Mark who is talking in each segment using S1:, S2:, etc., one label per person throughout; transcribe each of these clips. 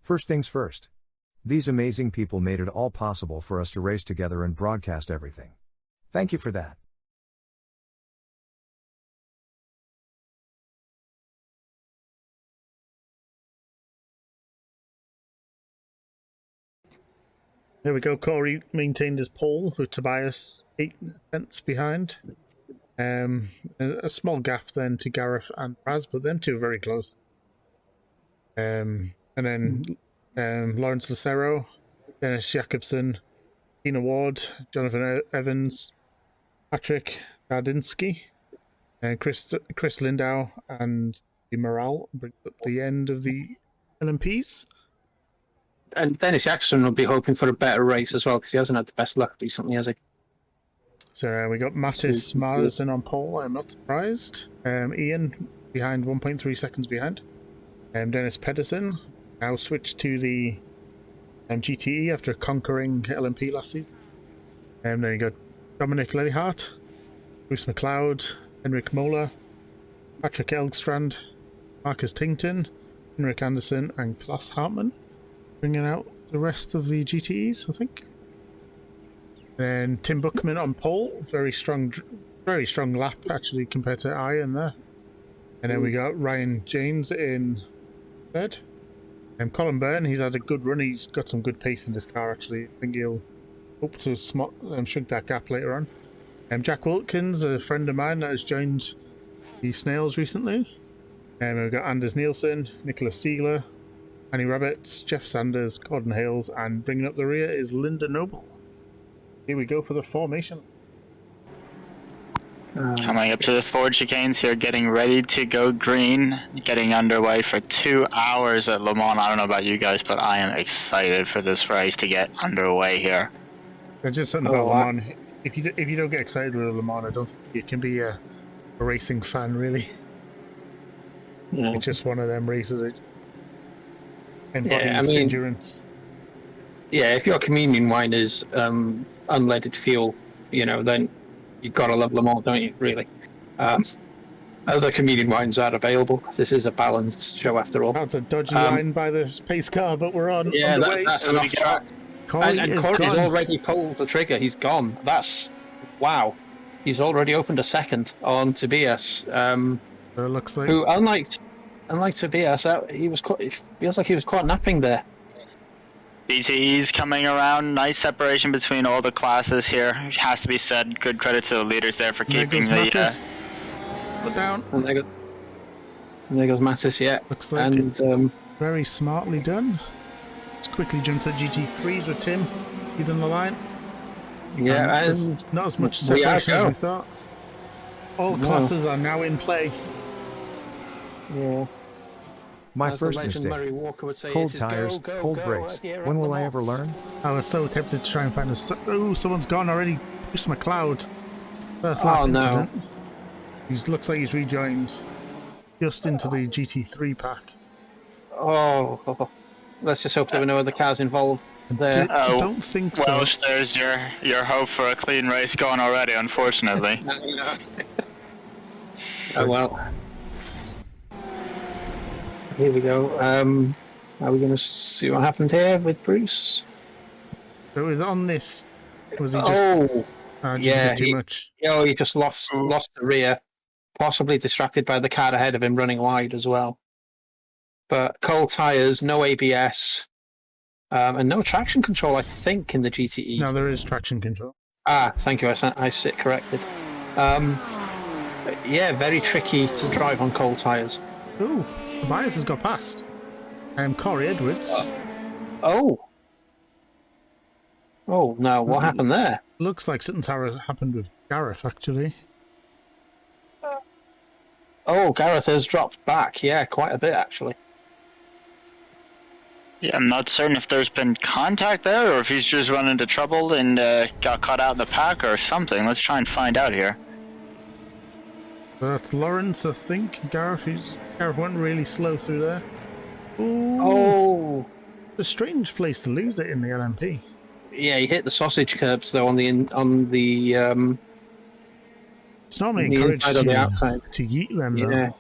S1: First things first. These amazing people made it all possible for us to race together and broadcast everything. Thank you for that.
S2: There we go. Corey maintained his pole with Tobias 8 tenths behind. A small gap then to Gareth and Raz, but them two are very close. And then Lawrence Lucero, Dennis Jacobson, Tina Ward, Jonathan Evans, Patrick Gardinsky, and Chris Lindau, and Morale brings up the end of the LMPs.
S3: And Dennis Jackson will be hoping for a better race as well, because he hasn't had the best luck recently, has he?
S2: So we got Mattis Marderson on pole. I'm not surprised. Ian behind 1.3 seconds behind. Dennis Pedersen now switched to the GTE after conquering LMP last season. Then you got Dominic Lelyhart, Bruce McLeod, Henrik Mola, Patrick Elgstrand, Marcus Tington, Henrik Anderson, and Klaus Hartmann, bringing out the rest of the GTEs, I think. Then Tim Buckman on pole, very strong lap actually compared to Ian there. And then we got Ryan James in third. And Colin Byrne, he's had a good run. He's got some good pace in this car actually. I think he'll hope to shrink that gap later on. Jack Wilkins, a friend of mine that has joined the Snails recently. And we've got Anders Nielsen, Nicholas Siegler, Annie Rabbits, Jeff Sanders, Gordon Hales, and bringing up the rear is Linda Noble. Here we go for the formation.
S4: Coming up to the Ford chicanes here, getting ready to go green, getting underway for 2 hours at Le Mans. I don't know about you guys, but I am excited for this race to get underway here.
S2: There's just something about Le Mans. If you don't get excited with Le Mans, I don't think you can be a racing fan, really. Yeah. It's just one of them races. Endurance.
S3: Yeah, if your communion wine is unleaded fuel, then you've got to love Le Mans, don't you, really? Other communion wines are available. This is a balanced show after all.
S2: That's a dodgy line by the pace car, but we're on.
S3: Yeah, that's an off track. And Corey's
S2: gone.
S3: already pulled the trigger. He's gone. Wow. He's already opened a second on Tobias.
S2: It looks like.
S3: Who, unlike Tobias, it feels like he was quite napping there.
S4: BTE's coming around. Nice separation between all the classes here. It has to be said. Good credit to the leaders there for keeping the.
S2: Put down.
S3: And there goes Mattis. Yeah.
S2: Looks like very smartly done. Let's quickly jump to GT3s with Tim. He's on the line.
S3: Yeah, and
S2: not as much separation as we thought. All classes are now in play.
S3: Yeah.
S1: My first mistake. Cold tires, cold brakes. When will I ever learn?
S2: I was so tempted to try and find someone's gone already. Bruce McLeod. First lap incident. He looks like he's rejoined just into the GT3 pack.
S3: Oh, let's just hope there were no other cars involved there.
S2: I don't think so.
S4: Well, there's your hope for a clean race gone already, unfortunately.
S3: Oh, well. Here we go. Are we going to see what happened here with Bruce?
S2: So was on this. Was he just too much?
S3: He just lost the rear, possibly distracted by the car ahead of him running wide as well. But cold tyres, no ABS, and no traction control, I think, in the GTE.
S2: No, there is traction control.
S3: Thank you. I sit corrected. Very tricky to drive on cold tyres.
S2: Ooh. Tobias has got past. Corey Edwards.
S3: Oh, no, what happened there?
S2: Looks like something happened with Gareth, actually.
S3: Oh, Gareth has dropped back. Yeah, quite a bit, actually.
S4: Yeah, I'm not certain if there's been contact there or if he's just run into trouble and got caught out in the pack or something. Let's try and find out here.
S2: That's Lawrence, I think. Gareth went really slow through there. Ooh.
S3: Oh.
S2: It's a strange place to lose it in the LMP.
S3: Yeah, he hit the sausage curbs though on the
S2: It's normally encouraged to yeet them though.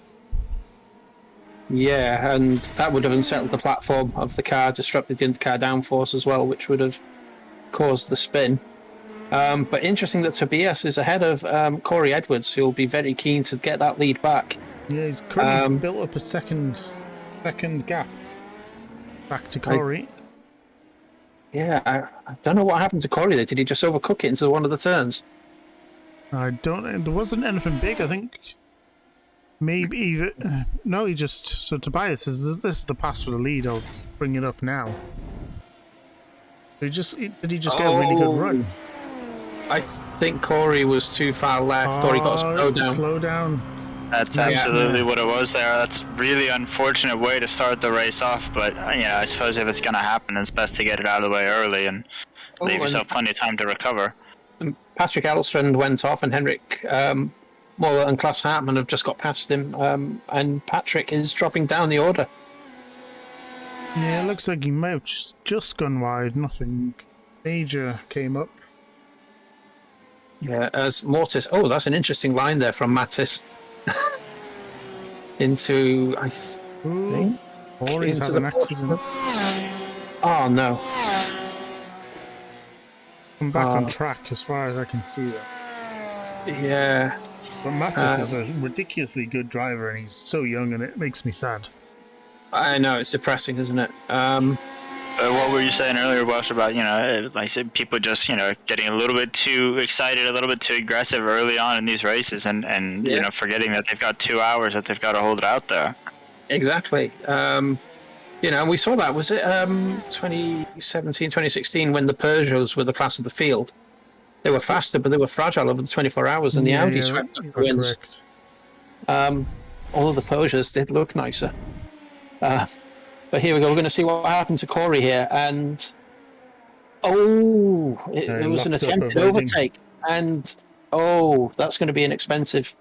S3: Yeah, and that would have unsettled the platform of the car, disrupted the intercar downforce as well, which would have caused the spin. But interesting that Tobias is ahead of Corey Edwards, who'll be very keen to get that lead back.
S2: Yeah, he's currently built up a second gap back to Corey.
S3: I don't know what happened to Corey there. Did he just overcook it into one of the turns?
S2: I don't know. There wasn't anything big, I think. Maybe even... no, he just... So Tobias says, this is the pass for the lead. I'll bring it up now. Did he just get a really good run?
S3: I think Corey was too far left, or he got slowed down.
S2: Slow down.
S4: That's absolutely what it was there. That's really unfortunate way to start the race off, but I suppose if it's going to happen, it's best to get it out of the way early and leave yourself plenty of time to recover.
S3: Patrick Elstrand went off, and Henrik Moller and Klaus Hartmann have just got past him, and Patrick is dropping down the order.
S2: Yeah, it looks like he might have just gone wide. Nothing major came up.
S3: Yeah, as Mortis... Oh, that's an interesting line there from Mattis. Into, I think...
S2: Corey's had an accident.
S3: Oh, no.
S2: I'm back on track as far as I can see it.
S3: Yeah.
S2: But Mattis is a ridiculously good driver, and he's so young, and it makes me sad.
S3: I know, it's depressing, isn't it?
S4: What were you saying earlier, Welsh, about, like I said, people just, getting a little bit too excited, a little bit too aggressive early on in these races and forgetting that they've got 2 hours, that they've got to hold it out there.
S3: Exactly. We saw that, was it 2017, 2016, when the Peugeots were the class of the field? They were faster, but they were fragile over the 24 hours, and the Audi swept the wins. All of the Peugeots did look nicer. But here we go. We're going to see what happened to Corey here, and it was an attempted overtake, and that's going to be an expensive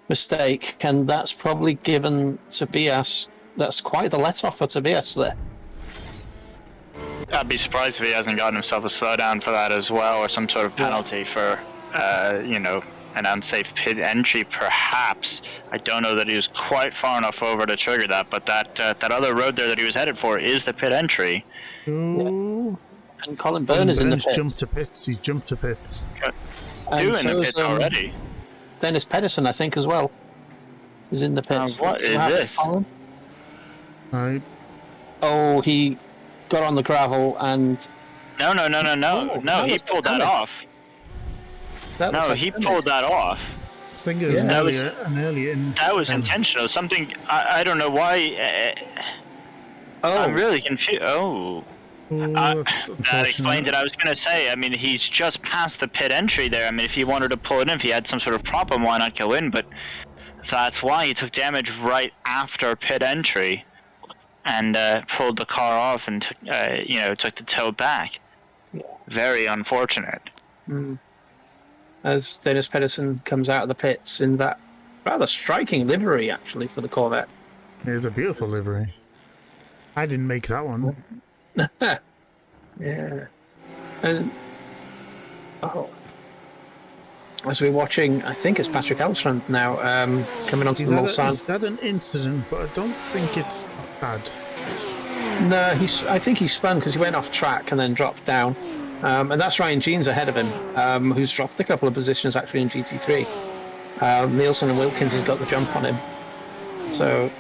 S3: mistake, and that's probably given Tobias. That's quite the let-off for Tobias there.
S4: I'd be surprised if he hasn't gotten himself a slowdown for that as well, or some sort of penalty for, an unsafe pit entry, perhaps. I don't know that he was quite far enough over to trigger that, but that other road there that he was headed for is the pit entry.
S2: Ooh.
S3: And Colin Byrne is in the pits.
S2: He's jumped to pits.
S4: Two in the pits already.
S3: Dennis Pedersen, I think, as well, is in the pits.
S4: What is this?
S3: He got on the gravel and...
S4: No, he pulled that off. He pulled that off.
S2: I think it was
S4: that was intentional. Something, I don't know why. I'm really confused. That explains it. I was going to say, he's just past the pit entry there. If he wanted to pull it in, if he had some sort of problem, why not go in? But that's why he took damage right after pit entry and pulled the car off and took the tow back. Yeah. Very unfortunate.
S3: As Dennis Pedersen comes out of the pits in that rather striking livery, actually, for the Corvette.
S2: It's a beautiful livery. I didn't make that one.
S3: Yeah. And as we're watching, I think it's Patrick Elstrand now coming onto the Mulsanne.
S2: He's had an incident, but I don't think it's bad.
S3: No, I think he spun because he went off track and then dropped down. And that's Ryan Jeans ahead of him, who's dropped a couple of positions actually in GT3. Nielsen and Wilkins has got the jump on him. So...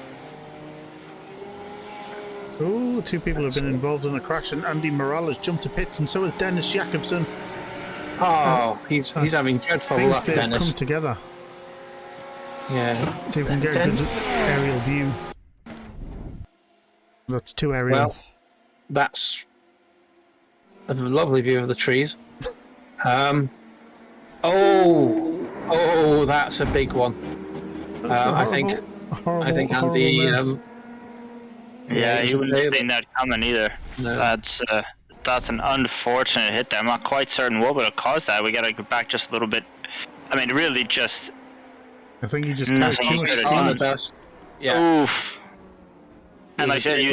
S2: two people have been involved in a crash, and Andy Morales jumped to pits, and so has Dennis Jacobson.
S3: He's having dreadful luck, Dennis.
S2: Come together.
S3: Yeah.
S2: See if we can get a good aerial view. That's too aerial.
S3: Well, that's a lovely view of the trees. That's a big one. I think Andy...
S4: he wouldn't have seen that coming either.
S3: No.
S4: That's an unfortunate hit there. I'm not quite certain what would have caused that. We got to go back just a little bit. Really just...
S2: I think he just carried too much
S3: on the best. Yeah.
S4: Oof. And like I said,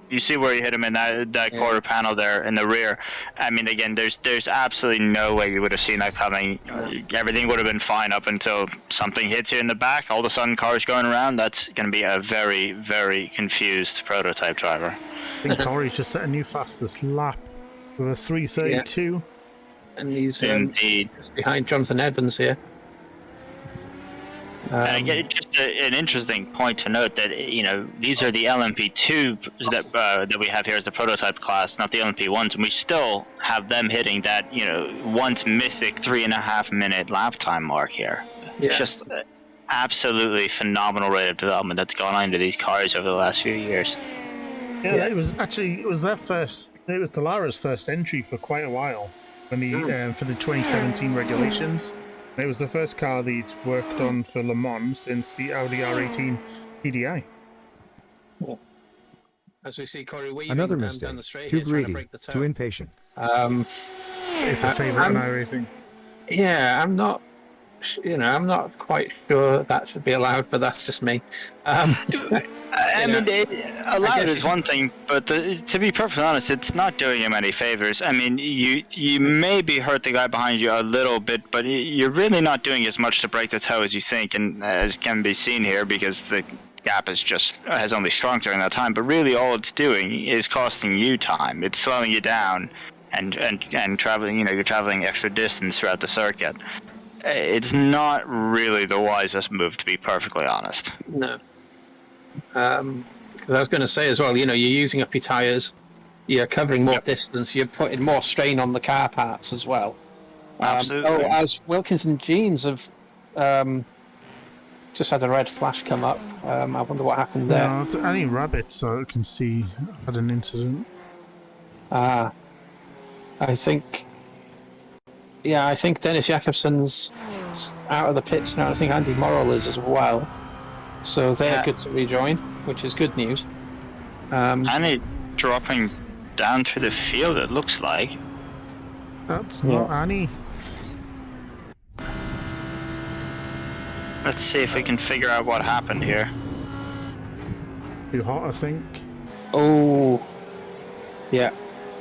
S4: you You see where he hit him in that quarter panel there in the rear. I mean, again, there's absolutely no way you would have seen that coming. Everything would have been fine up until something hits you in the back. All of a sudden, cars going around. That's going to be a very, very confused prototype driver.
S2: I think Corey's just set a new fastest lap with a 3:32.
S3: And he's
S4: Indeed.
S3: behind Jonathan Evans here.
S4: And again, just an interesting point to note that these are the LMP2s that we have here as the prototype class, not the LMP1s, and we still have them hitting that once mythic 3.5 minute lap time mark here.
S3: Yeah.
S4: Just absolutely phenomenal rate of development that's gone on into these cars over the last few years.
S2: Yeah, it was their first. It was Dallara's first entry for quite a while when for the 2017 regulations. It was the first car they'd worked on for Le Mans since the Audi R18 TDI.
S3: Yeah. As we see Corey weaving
S1: Another
S3: down
S1: mistake.
S3: the straight
S1: Too
S3: here, trying to
S1: greedy.
S3: break the toe.
S1: Too impatient.
S2: It's a favourite in iRacing.
S3: Yeah, I'm not quite sure that should be allowed, but that's just me.
S4: I mean, allowed is one thing, but to be perfectly honest, it's not doing him any favors. I mean, you maybe hurt the guy behind you a little bit, but you're really not doing as much to break the toe as you think, and as can be seen here, because the gap has only shrunk during that time. But really, all it's doing is costing you time. It's slowing you down, and traveling. You're traveling extra distance throughout the circuit. It's not really the wisest move, to be perfectly honest.
S3: No. Because I was going to say as well, you're using up your tyres, you're covering more distance, you're putting more strain on the car parts as well.
S4: Absolutely.
S3: As Wilkinson Jeans have just had a red flash come up. I wonder what happened there.
S2: No, any rabbits I can see had an incident.
S3: I think Dennis Jakobsen's out of the pits now. I think Andy Morrill is as well. So they're good to rejoin, which is good news.
S4: Annie dropping down through the field, it looks like.
S2: That's not Annie.
S4: Let's see if we can figure out what happened here.
S2: Too hot, I think.
S3: Oh, yeah.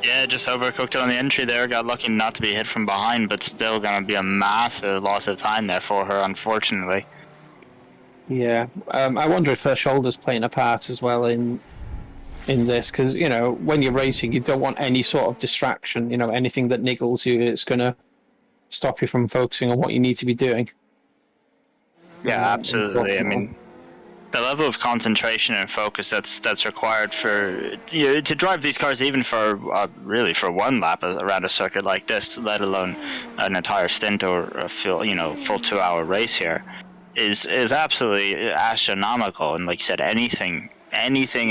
S4: Yeah, just overcooked it on the entry there. Got lucky not to be hit from behind, but still going to be a massive loss of time there for her, unfortunately.
S3: Yeah, I wonder if her shoulder's playing a part as well in this, because when you're racing, you don't want any sort of distraction. Anything that niggles you, it's going to stop you from focusing on what you need to be doing.
S4: Yeah, absolutely. I mean, the level of concentration and focus that's required for to drive these cars, even for really for one lap around a circuit like this, let alone an entire stint or a full 2-hour race here, is absolutely astronomical. And like you said, anything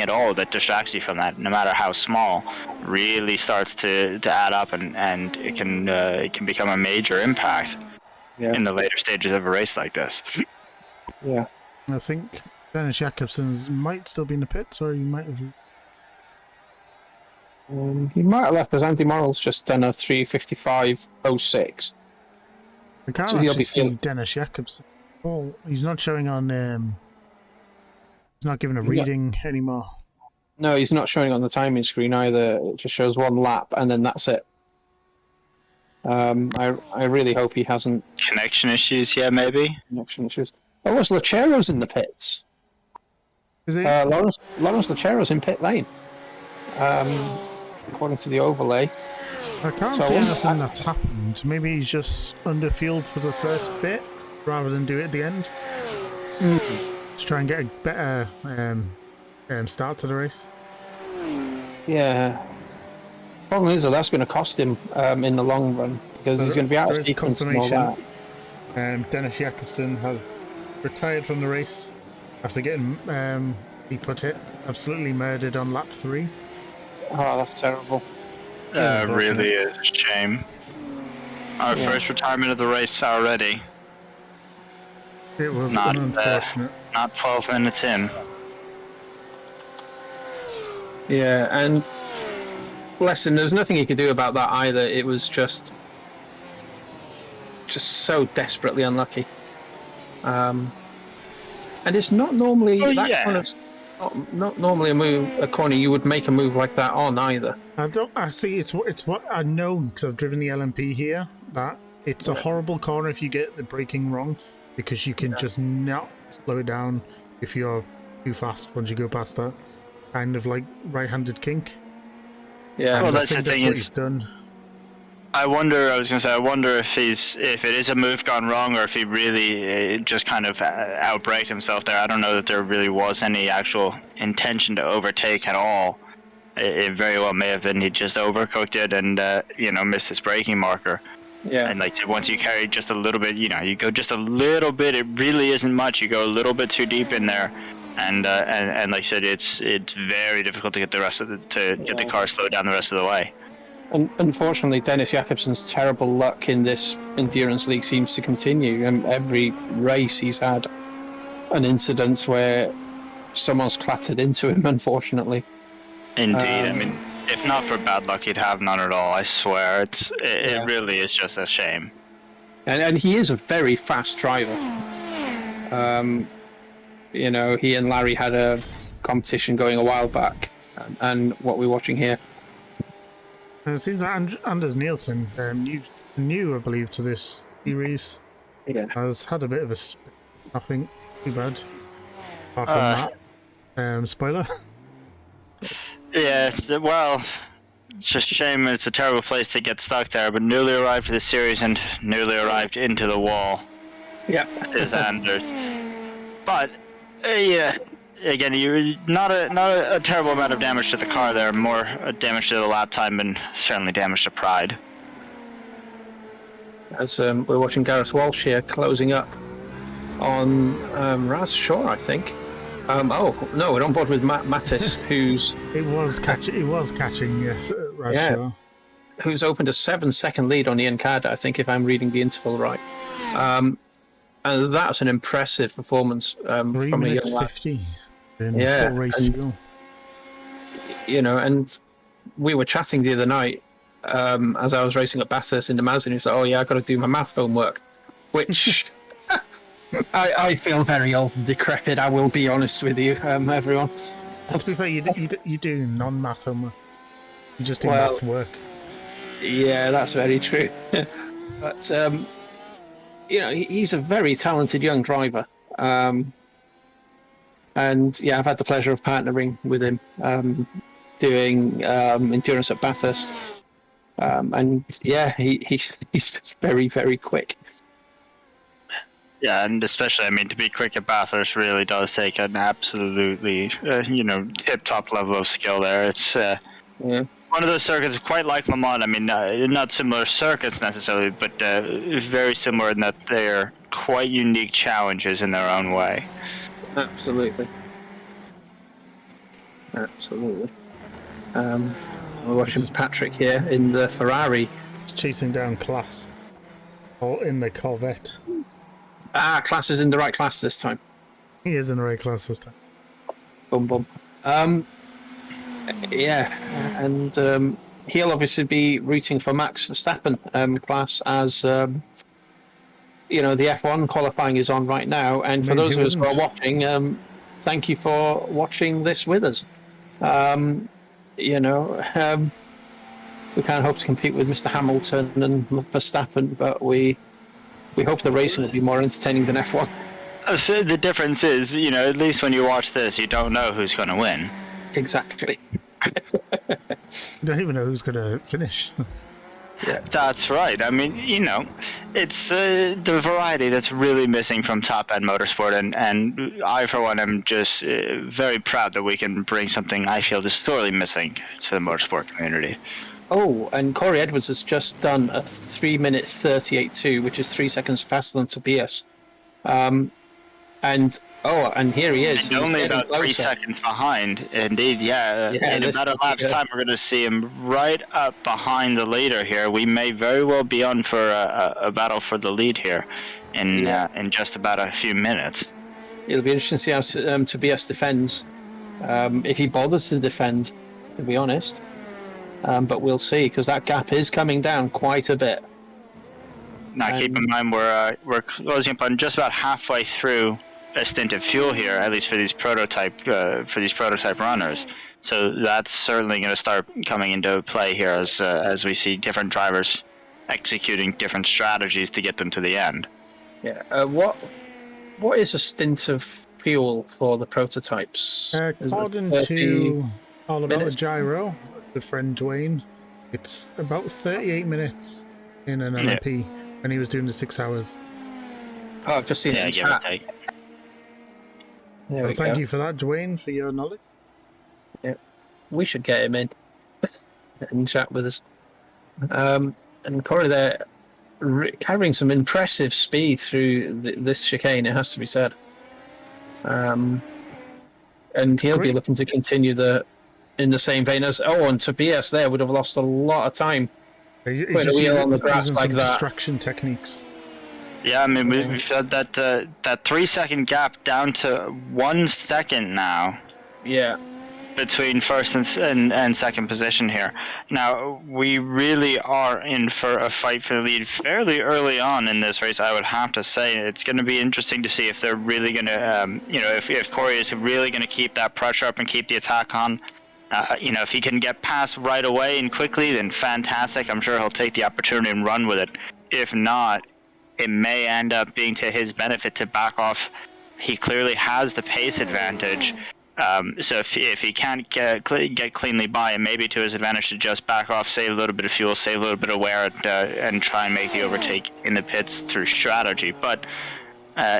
S4: at all that distracts you from that, no matter how small, really starts to add up, and it can become a major impact in the later stages of a race like this.
S3: Yeah,
S2: I think Dennis Jakobsen's might still be in the pits, or he might have.
S3: He might have left because Andy Morrill's just done a 3:55.06.
S2: I can't actually see Dennis Jakobsen. Oh, he's not showing on. He's not giving a reading anymore.
S3: No, he's not showing on the timing screen either. It just shows one lap, and then that's it. I really hope he hasn't
S4: connection issues. Yeah, maybe
S3: connection issues. Oh, was Lechero's in the pits?
S2: Is he?
S3: Lawrence Lechero's in pit lane. According to the overlay.
S2: I can't see anything that's happened. Maybe he's just under field for the first bit rather than do it at the end. Just try and get a better start to the race.
S3: Yeah. Problem is, that's going to cost him in the long run, because he's going to be out of sequence and all that.
S2: Dennis Jakobsen has retired from the race after getting he put it absolutely murdered on lap 3.
S3: Oh, that's terrible.
S4: Really is a shame. Our first retirement of the race already.
S2: It was unfortunate.
S4: Not 12 minutes in.
S3: Yeah, and bless him, there's nothing he could do about that either. It was just so desperately unlucky. And it's not normally kind of... not normally a corner you would make a move like that on either.
S2: I see. It's what I know because I've driven the LMP here. That it's a horrible corner if you get the braking wrong, because you can just not slow it down if you're too fast once you go past that kind of like right-handed kink.
S3: Yeah.
S2: And
S4: Well,
S2: I
S4: that's
S2: think
S4: the thing
S2: what
S4: is-
S2: he's done.
S4: I wonder if it is a move gone wrong, or if he really just kind of outbraked himself there. I don't know that there really was any actual intention to overtake at all. It very well may have been he just overcooked it and missed his braking marker.
S3: Yeah.
S4: And like once you carry just a little bit, you go just a little bit. It really isn't much. You go a little bit too deep in there, and like I said, it's very difficult to get get the car slowed down the rest of the way.
S3: And unfortunately, Dennis Jakobsen's terrible luck in this Endurance League seems to continue. And every race he's had an incident where someone's clattered into him, unfortunately.
S4: Indeed, I mean, if not for bad luck, he'd have none at all. I swear, it really is just a shame.
S3: And he is a very fast driver. He and Larry had a competition going a while back, and what we're watching here.
S2: And it seems that Anders Nielsen, new, I believe, to this series, has had a bit of a nothing too bad. Apart from that, spoiler.
S4: Yeah, it's just a shame. It's a terrible place to get stuck there, but newly arrived for the series and newly arrived into the wall.
S3: Yeah,
S4: is Anders. But again, you're not a terrible amount of damage to the car there. More damage to the lap time, and certainly damage to pride.
S3: As we're watching Gareth Walsh here closing up on Raz Shaw, I think. We're on board with Mattis, who's
S2: It was catching, yes, Shaw.
S3: who's opened a 7-second lead on Ian Cadder, I think, if I'm reading the interval right. And that's an impressive performance
S2: 3
S3: from a
S2: minutes
S3: young lad.
S2: 50 in full race fuel.
S3: And we were chatting the other night as I was racing at Bathurst in the Mazda, and he said, "Oh yeah, I got to do my math homework," which I feel very old and decrepit. I will be honest with you, everyone.
S2: To be fair, you do non-math homework. You just do math work.
S3: Yeah, that's very true. But he's a very talented young driver. And yeah, I've had the pleasure of partnering with him, doing endurance at Bathurst. And yeah, he's very, very quick.
S4: Yeah, and especially, I mean, to be quick at Bathurst really does take an absolutely, tip-top level of skill there. It's one of those circuits quite like Le Mans. I mean, not similar circuits necessarily, but very similar in that they're quite unique challenges in their own way.
S3: Absolutely. We're watching Patrick here in the Ferrari.
S2: He's chasing down Class. Or in the Corvette.
S3: Class is in the right class this time.
S2: He is in the right class this time.
S3: Boom. And he'll obviously be rooting for Max Verstappen class as the F1 qualifying is on right now. And for those of us who are watching, thank you for watching this with us. We can't hope to compete with Mr. Hamilton and Verstappen, but we hope the racing will be more entertaining than F1.
S4: So the difference is, at least when you watch this, you don't know who's going to win.
S3: Exactly.
S2: You don't even know who's going to finish.
S3: Yeah,
S4: that's right. I mean, it's the variety that's really missing from top-end motorsport, and I, for one, am just very proud that we can bring something I feel is sorely missing to the motorsport community.
S3: Oh, and Corey Edwards has just done a 3-minute 38.2, which is 3 seconds faster than Tobias. And here he is.
S4: And only about 3 seconds behind. Indeed, yeah. In about a lap's time, we're going to see him right up behind the leader here. We may very well be on for a battle for the lead here in just about a few minutes.
S3: It'll be interesting to see how Tobias defends, if he bothers to defend, to be honest. But we'll see, because that gap is coming down quite a bit.
S4: Now, keep in mind, we're closing up on just about halfway through a stint of fuel here, at least for these prototype runners. So that's certainly going to start coming into play here as we see different drivers executing different strategies to get them to the end.
S3: Yeah. What is a stint of fuel for the prototypes?
S2: According to All About the Gyro, the friend Dwayne, it's about 38 minutes in an LMP, and he was doing the 6 hours.
S3: Oh, I've just seen it in
S4: give or
S3: chat.
S4: take.
S3: There
S2: Well,
S3: we
S2: thank
S3: go.
S2: you for that, Dwayne, for your knowledge.
S3: We should get him in and chat with us. And Corey there carrying some impressive speed through this chicane, it has to be said. And he'll be looking to continue in the same vein as and Tobias there would have lost a lot of time putting a wheel on the grass
S2: using
S3: like
S2: some
S3: that.
S2: Distraction techniques.
S4: Yeah, I mean, we've had that 3 second gap down to 1 second now.
S3: Yeah.
S4: Between first and second position here. Now, we really are in for a fight for the lead fairly early on in this race, I would have to say. It's going to be interesting to see if they're really going to, if Corey is really going to keep that pressure up and keep the attack on. If he can get past right away and quickly, then fantastic. I'm sure he'll take the opportunity and run with it. If not, it may end up being to his benefit to back off. He clearly has the pace advantage. So if he can't get cleanly by, it may be to his advantage to just back off, save a little bit of fuel, save a little bit of wear, and try and make the overtake in the pits through strategy. But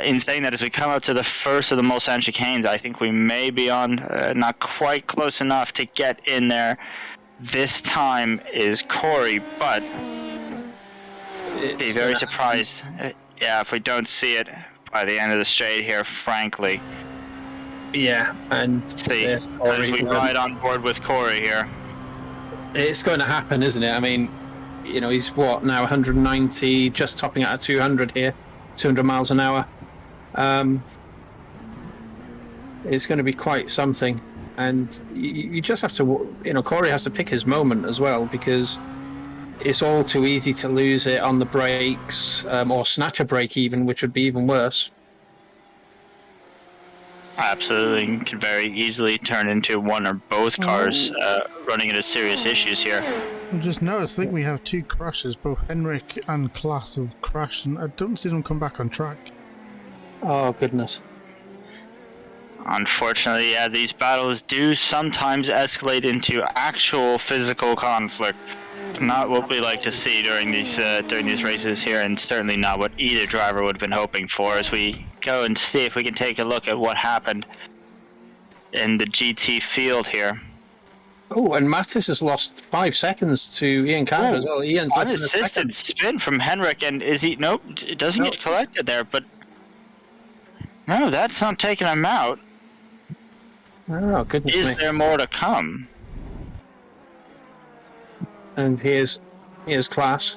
S4: in saying that, as we come up to the first of the Mulsanne chicanes, I think we may be on not quite close enough to get in there. This time is Corey, but be very surprised if we don't see it by the end of the straight here, frankly.
S3: Yeah, and
S4: as we ride on board with Corey here.
S3: It's going to happen, isn't it? I mean, he's what now, 190, just topping out at 200 here, 200 miles an hour. It's going to be quite something, and you just have to, Corey has to pick his moment as well, because it's all too easy to lose it on the brakes, or snatch a brake even, which would be even worse.
S4: Absolutely, could very easily turn into one or both cars running into serious issues here.
S2: I just noticed, I think we have 2 crashes. Both Henrik and Klaas have crashed, and I don't see them come back on track.
S3: Oh, goodness.
S4: Unfortunately, yeah, these battles do sometimes escalate into actual physical conflict. Not what we like to see during these races here, and certainly not what either driver would have been hoping for. As we go and see if we can take a look at what happened in the GT field here.
S3: Oh, and Mattis has lost 5 seconds to Ian Carter as well. Ian's
S4: unassisted spin from Henrik, and is he? Nope, it doesn't get collected there. But no, that's not taking him out.
S3: Oh, goodness me.
S4: Is there more to come?
S3: And here's Klaas.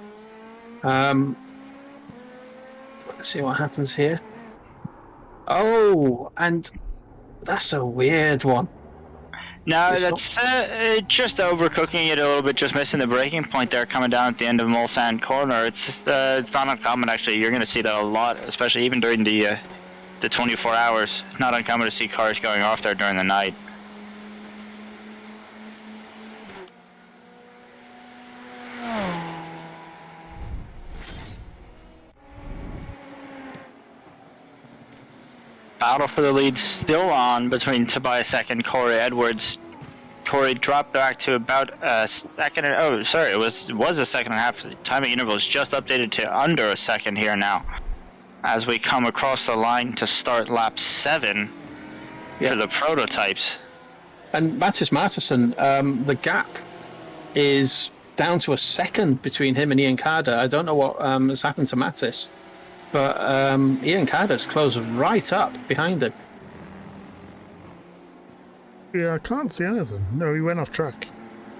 S3: Let's see what happens here. Oh, and that's a weird one.
S4: No, that's just overcooking it a little bit, just missing the braking point there coming down at the end of Mulsanne corner. It's just, it's not uncommon, actually. You're going to see that a lot, especially even during the 24 hours. Not uncommon to see cars going off there during the night. Battle for the lead still on between Tobias Ek and Corey Edwards. Corey dropped back to about a second. It was a second and a half. The timing interval is just updated to under a second here now, as we come across the line to start lap 7 for the prototypes.
S3: And Mattis Mattisson, the gap is down to a second between him and Ian Carter. I don't know what has happened to Mattis, but Ian Carter's closed right up behind him.
S2: Yeah, I can't see anything. No, he went off track.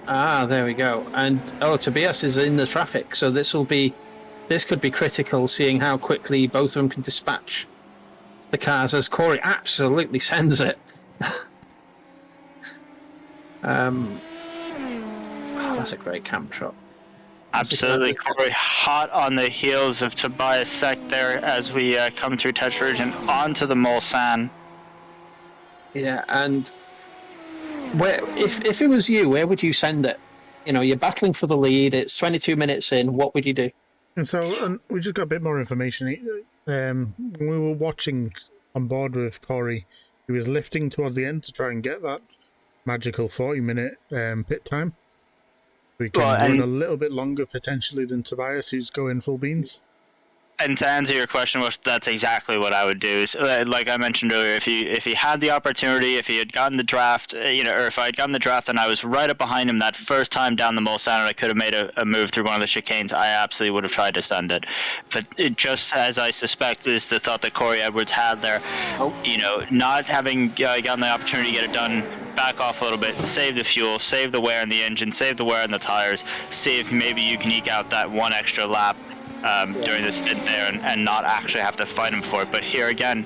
S3: Ah, there we go. And Tobias is in the traffic, so this could be critical, seeing how quickly both of them can dispatch the cars, as Corey absolutely sends it. That's a great cam shot.
S4: Absolutely, Corey, hot on the heels of Tobias Sec there as we come through Touch Virgin onto the Mulsanne.
S3: Yeah, and if it was you, where would you send it? You know, you're battling for the lead. It's 22 minutes in. What would you do?
S2: And so we just got a bit more information. When we were watching on board with Corey, he was lifting towards the end to try and get that magical 40-minute pit time. We can run a little bit longer potentially than Tobias, who's going full beans.
S4: And to answer your question, that's exactly what I would do. So, like I mentioned earlier, if he had the opportunity, if he had gotten the draft, or if I had gotten the draft and I was right up behind him that first time down the Mulsanne and I could have made a move through one of the chicanes, I absolutely would have tried to send it. But just as I suspect is the thought that Corey Edwards had there, not having gotten the opportunity to get it done, back off a little bit, save the fuel, save the wear in the engine, save the wear in the tires, see if maybe you can eke out that one extra lap during the stint there and not actually have to fight him for it. But here again,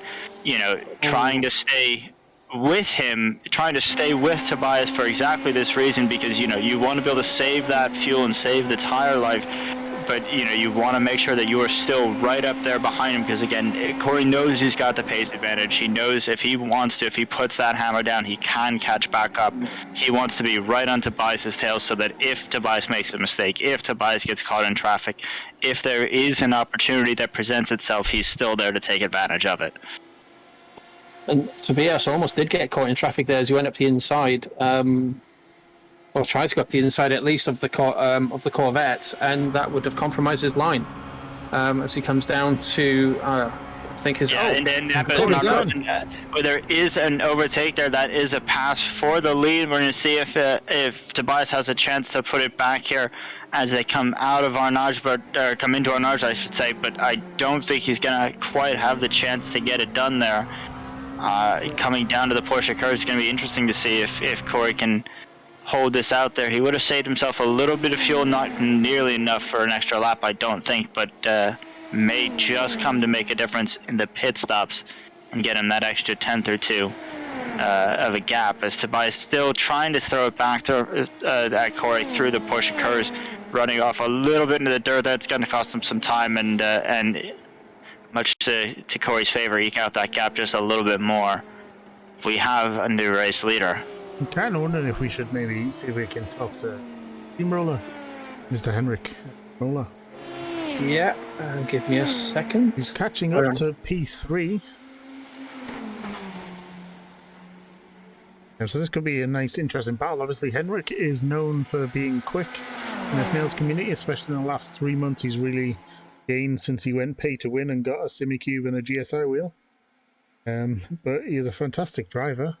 S4: trying to stay with him, trying to stay with Tobias for exactly this reason, because, you want to be able to save that fuel and save the tire life, but, you want to make sure that you are still right up there behind him, because, again, Corey knows he's got the pace advantage. He knows if he wants to, if he puts that hammer down, he can catch back up. He wants to be right on Tobias's tail so that if Tobias makes a mistake, if Tobias gets caught in traffic, if there is an opportunity that presents itself, he's still there to take advantage of it.
S3: And Tobias almost did get caught in traffic there as he went up the inside. Or tried to go up the inside at least of the Corvette, and that would have compromised his line as he comes down to I think his
S4: where there is an overtake there, that is a pass for the lead. We're going to see if Tobias has a chance to put it back here as they come out of Arnage, or come into Arnage, I should say, but I don't think he's going to quite have the chance to get it done there. Coming down to the Porsche curve, it's going to be interesting to see if Corey can hold this out there. He would have saved himself a little bit of fuel, not nearly enough for an extra lap, I don't think, but may just come to make a difference in the pit stops and get him that extra tenth or two of a gap, as Tobias still trying to throw it back to at Corey through the Porsche curves, running off a little bit into the dirt. That's going to cost him some time, and much to Corey's favor, eke out that gap just a little bit more. We have a new race leader.
S2: I'm kind of wondering if we should maybe see if we can talk to Steamroller, Mr. Henrik Roller.
S3: Yeah, give me a second.
S2: He's catching up to P3. So this could be a nice, interesting battle. Obviously, Henrik is known for being quick in the Snails community, especially in the last 3 months. He's really gained since he went pay to win and got a Simicube and a GSI wheel. But he's a fantastic driver.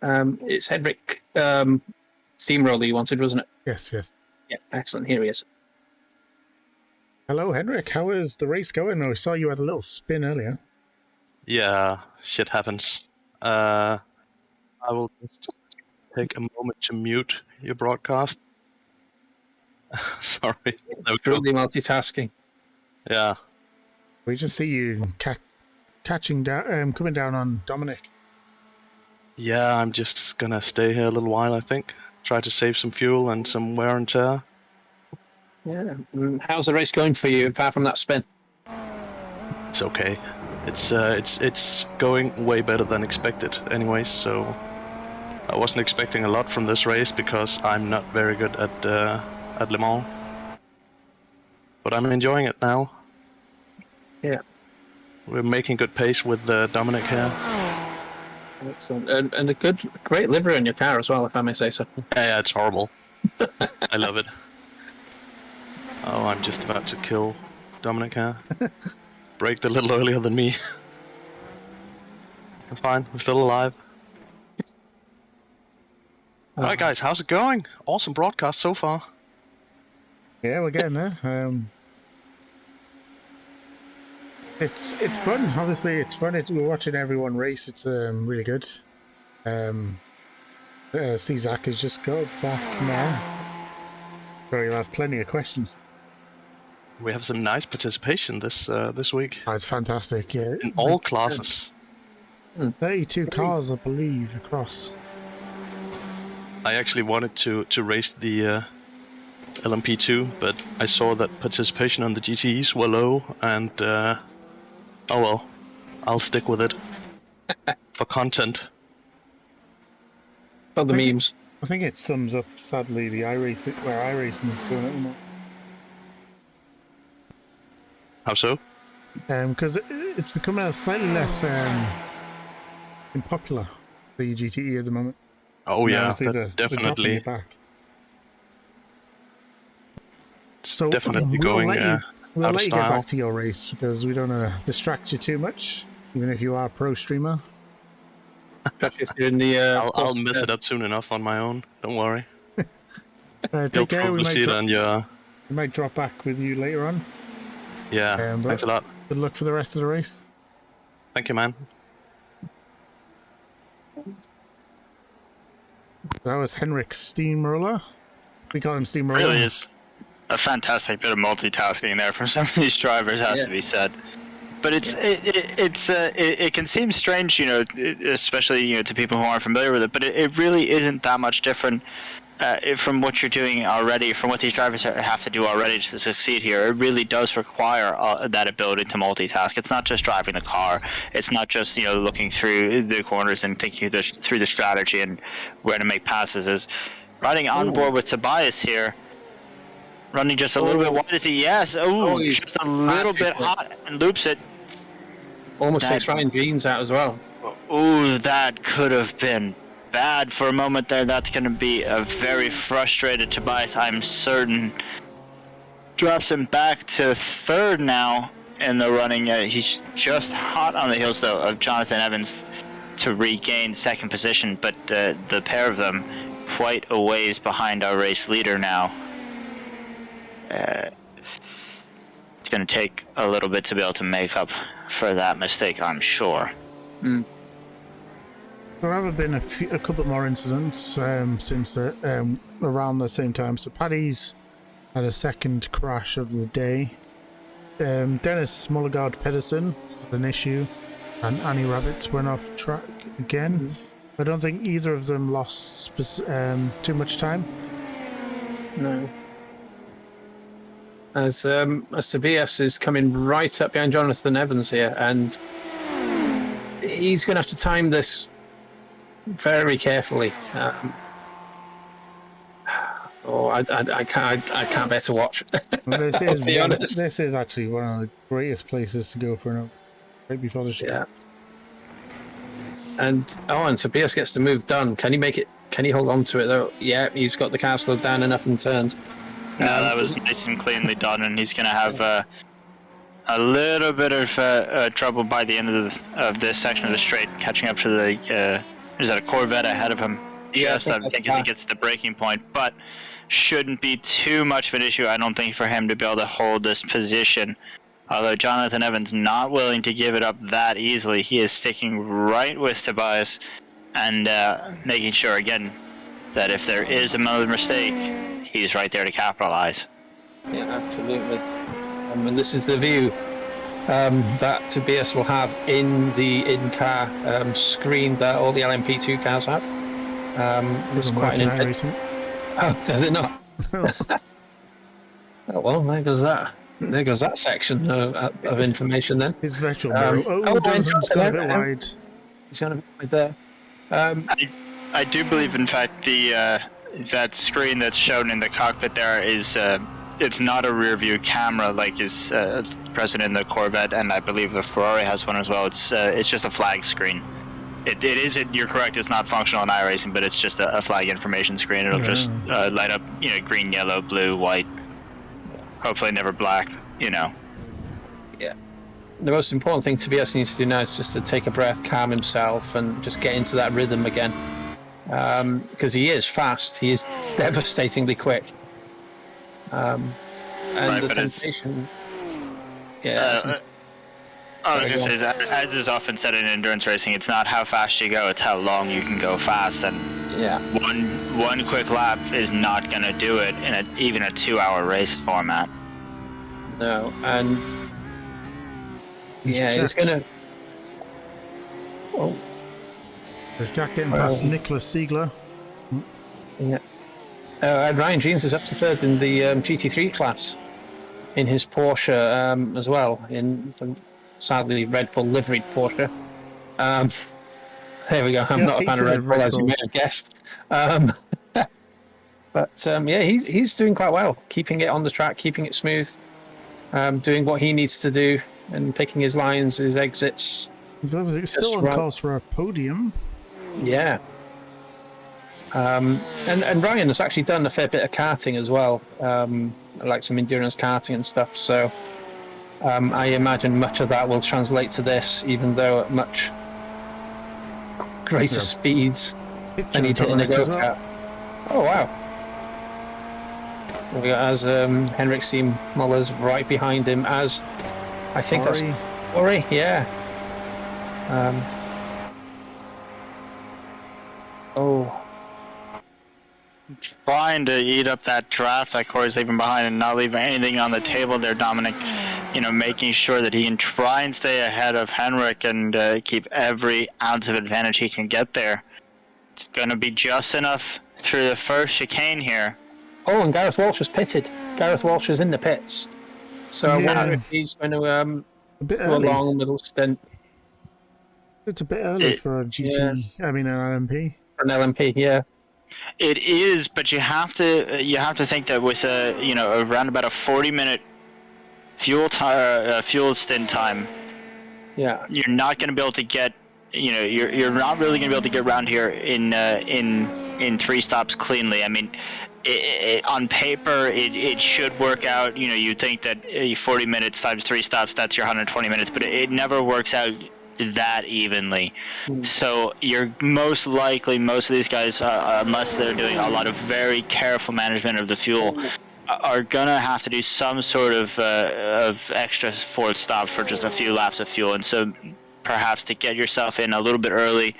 S3: It's Henrik Steamroller you wanted, wasn't it?
S2: Yes.
S3: Yeah, excellent. Here he is.
S2: Hello, Henrik. How is the race going? I saw you had a little spin earlier.
S5: Yeah, shit happens. I will just take a moment to mute your broadcast. Sorry.
S3: Truly multitasking.
S5: Yeah.
S2: We just see you catching down, coming down on Dominic.
S5: Yeah, I'm just gonna stay here a little while, I think. Try to save some fuel and some wear and tear.
S3: Yeah. How's the race going for you, apart from that spin?
S5: It's okay. It's going way better than expected anyways, so I wasn't expecting a lot from this race because I'm not very good at Le Mans. But I'm enjoying it now.
S3: Yeah.
S5: We're making good pace with Dominic here.
S3: Excellent. And a great livery in your car as well, if I may say so.
S5: Yeah, it's horrible. I love it. Oh, I'm just about to kill Dominic here. Braked a little earlier than me. That's fine, we're still alive. Alright guys, how's it going? Awesome broadcast so far.
S2: Yeah, we're getting there. It's fun. Obviously, it's fun. We're watching everyone race. It's really good. See, Zach has just got back now. So you'll have plenty of questions.
S5: We have some nice participation this week.
S2: Oh, it's fantastic. Yeah,
S5: in all classes.
S2: 32 cars, I believe, across.
S5: I actually wanted to race the LMP2, but I saw that participation on the GTEs were low, and oh well, I'll stick with it for content.
S3: For the memes.
S2: I think it sums up, sadly, the iRacing, where iRacing is going at the moment.
S5: How so?
S2: Because it's becoming a slightly less unpopular, the GTE at the moment.
S5: Oh yeah,
S2: Obviously they're dropping
S5: definitely.
S2: it back.
S5: It's
S2: So
S5: definitely
S2: we'll
S5: going
S2: let you, we'll
S5: out of
S2: let you get
S5: style.
S2: back to your race because we don't want to distract you too much, even if you are a pro streamer.
S3: Especially if you're in the,
S5: I'll mess it up soon enough on my own. Don't worry. You'll
S2: Take care. We
S5: probably see it on your.
S2: might drop back with you later on.
S5: Yeah.
S2: But
S5: Thanks a lot.
S2: good luck for the rest of the race.
S5: Thank you, man.
S2: That was Henrik Steamroller. We call him Steamroller.
S4: Really is a fantastic bit of multitasking there from some of these drivers, has to be said. But it can seem strange, you know, especially, you know, to people who aren't familiar with it. But it really isn't that much different from what you're doing already, from what these drivers have to do already to succeed here. It really does require that ability to multitask. It's not just driving the car. It's not just, you know, looking through the corners and thinking through the strategy and where to make passes. Is riding on board with Tobias here. Running just a little bit wide as he, yes. He's just a little bit hot and loops it.
S3: Almost takes Ryan Jeans out as well.
S4: Ooh, that could have been bad for a moment there. That's going to be a very frustrated Tobias, I'm certain. Drops him back to third now in the running. He's just hot on the heels, though, of Jonathan Evans to regain second position, but the pair of them quite a ways behind our race leader now. It's going to take a little bit to be able to make up for that mistake, I'm sure.
S2: There have been a couple more incidents since around the same time. So Paddy's had a second crash of the day. Dennis Mulligard Pedersen had an issue, and Annie Rabbits went off track again. I don't think either of them lost too much time.
S3: No. As Tobias is coming right up behind Jonathan Evans here, and he's going to have to time this very carefully. I can't bear to watch.
S2: This is actually one of the greatest places to go for an right before the show.
S3: Yeah. And Tobias gets the move done. Can he make it? Can he hold on to it though? Yeah, he's got the car slowed down enough and turned.
S4: No, that was nice and cleanly done, and he's going to have a little bit of trouble by the end of this section of the straight, catching up to the is that a Corvette ahead of him?
S3: Yeah,
S4: I think as he gets to the breaking point, but shouldn't be too much of an issue, I don't think, for him to be able to hold this position. Although Jonathan Evans not willing to give it up that easily, he is sticking right with Tobias and making sure again that if there is another mistake, he's right there to capitalize.
S3: Yeah, absolutely. And this is the view that Tobias will have in the in-car screen that all the LMP2 cars have. It's quite an
S2: racing.
S3: Oh, does it not? Oh well, there goes that. There goes that section of information then.
S2: His virtual mirror. Jonathan's got a bit wide.
S3: He's got a bit wide there.
S4: I do believe, in fact, that screen that's shown in the cockpit there is it's not a rear view camera like is present in the Corvette, and I believe the Ferrari has one as well. It's just a flag screen. It isn't. You're correct. It's not functional in iRacing, but it's just a flag information screen. It'll just light up, green, yellow, blue, white. Hopefully, never black. Yeah.
S3: The most important thing Tobias needs to do now is just to take a breath, calm himself, and just get into that rhythm again. Because he is fast. He is devastatingly quick. And
S4: right,
S3: the temptation. Yeah.
S4: I was going to say, as is often said in endurance racing, it's not how fast you go, it's how long you can go fast. And one quick lap is not going to do it in even a 2-hour race format.
S3: No, and he's going to...
S2: There's Jack getting past Nicholas Siegler.
S3: Yeah. And Ryan Jeans is up to third in the GT3 class in his Porsche as well, in sadly Red Bull liveried Porsche. There we go. I'm not a fan of Red Bull, as you may have guessed. But yeah, he's doing quite well, keeping it on the track, keeping it smooth, doing what he needs to do, and picking his lines, his exits.
S2: He's still on course for a podium.
S3: Yeah. And Ryan has actually done a fair bit of karting as well, like some endurance karting and stuff. So I imagine much of that will translate to this, even though at much greater speeds than he did in the go-kart. Oh wow! We got as Henrik C. Muller's right behind him, as I think that's Corey. Yeah.
S4: Trying to eat up that draft that Corey's leaving behind and not leaving anything on the table there, Dominic. You know, making sure that he can try and stay ahead of Henrik and keep every ounce of advantage he can get there. It's going to be just enough through the first chicane here.
S3: Oh, and Gareth Walsh was pitted. Gareth Walsh is in the pits. So I wonder if he's going to go along a little stint.
S2: It's a bit early for a GT. Yeah. I mean, an LMP.
S3: For an LMP, yeah.
S4: It is, but you have to think that with around about a 40-minute fuel stint time, you're not going to be able to get, you're not really going to be able to get around here in 3 stops cleanly. I mean, on paper it should work out. You'd think that 40 minutes times 3 stops, that's your 120 minutes, but it never works out that evenly. So you're most likely, most of these guys, unless they're doing a lot of very careful management of the fuel, are gonna have to do some sort of extra forward stops for just a few laps of fuel. And so perhaps to get yourself in a little bit early,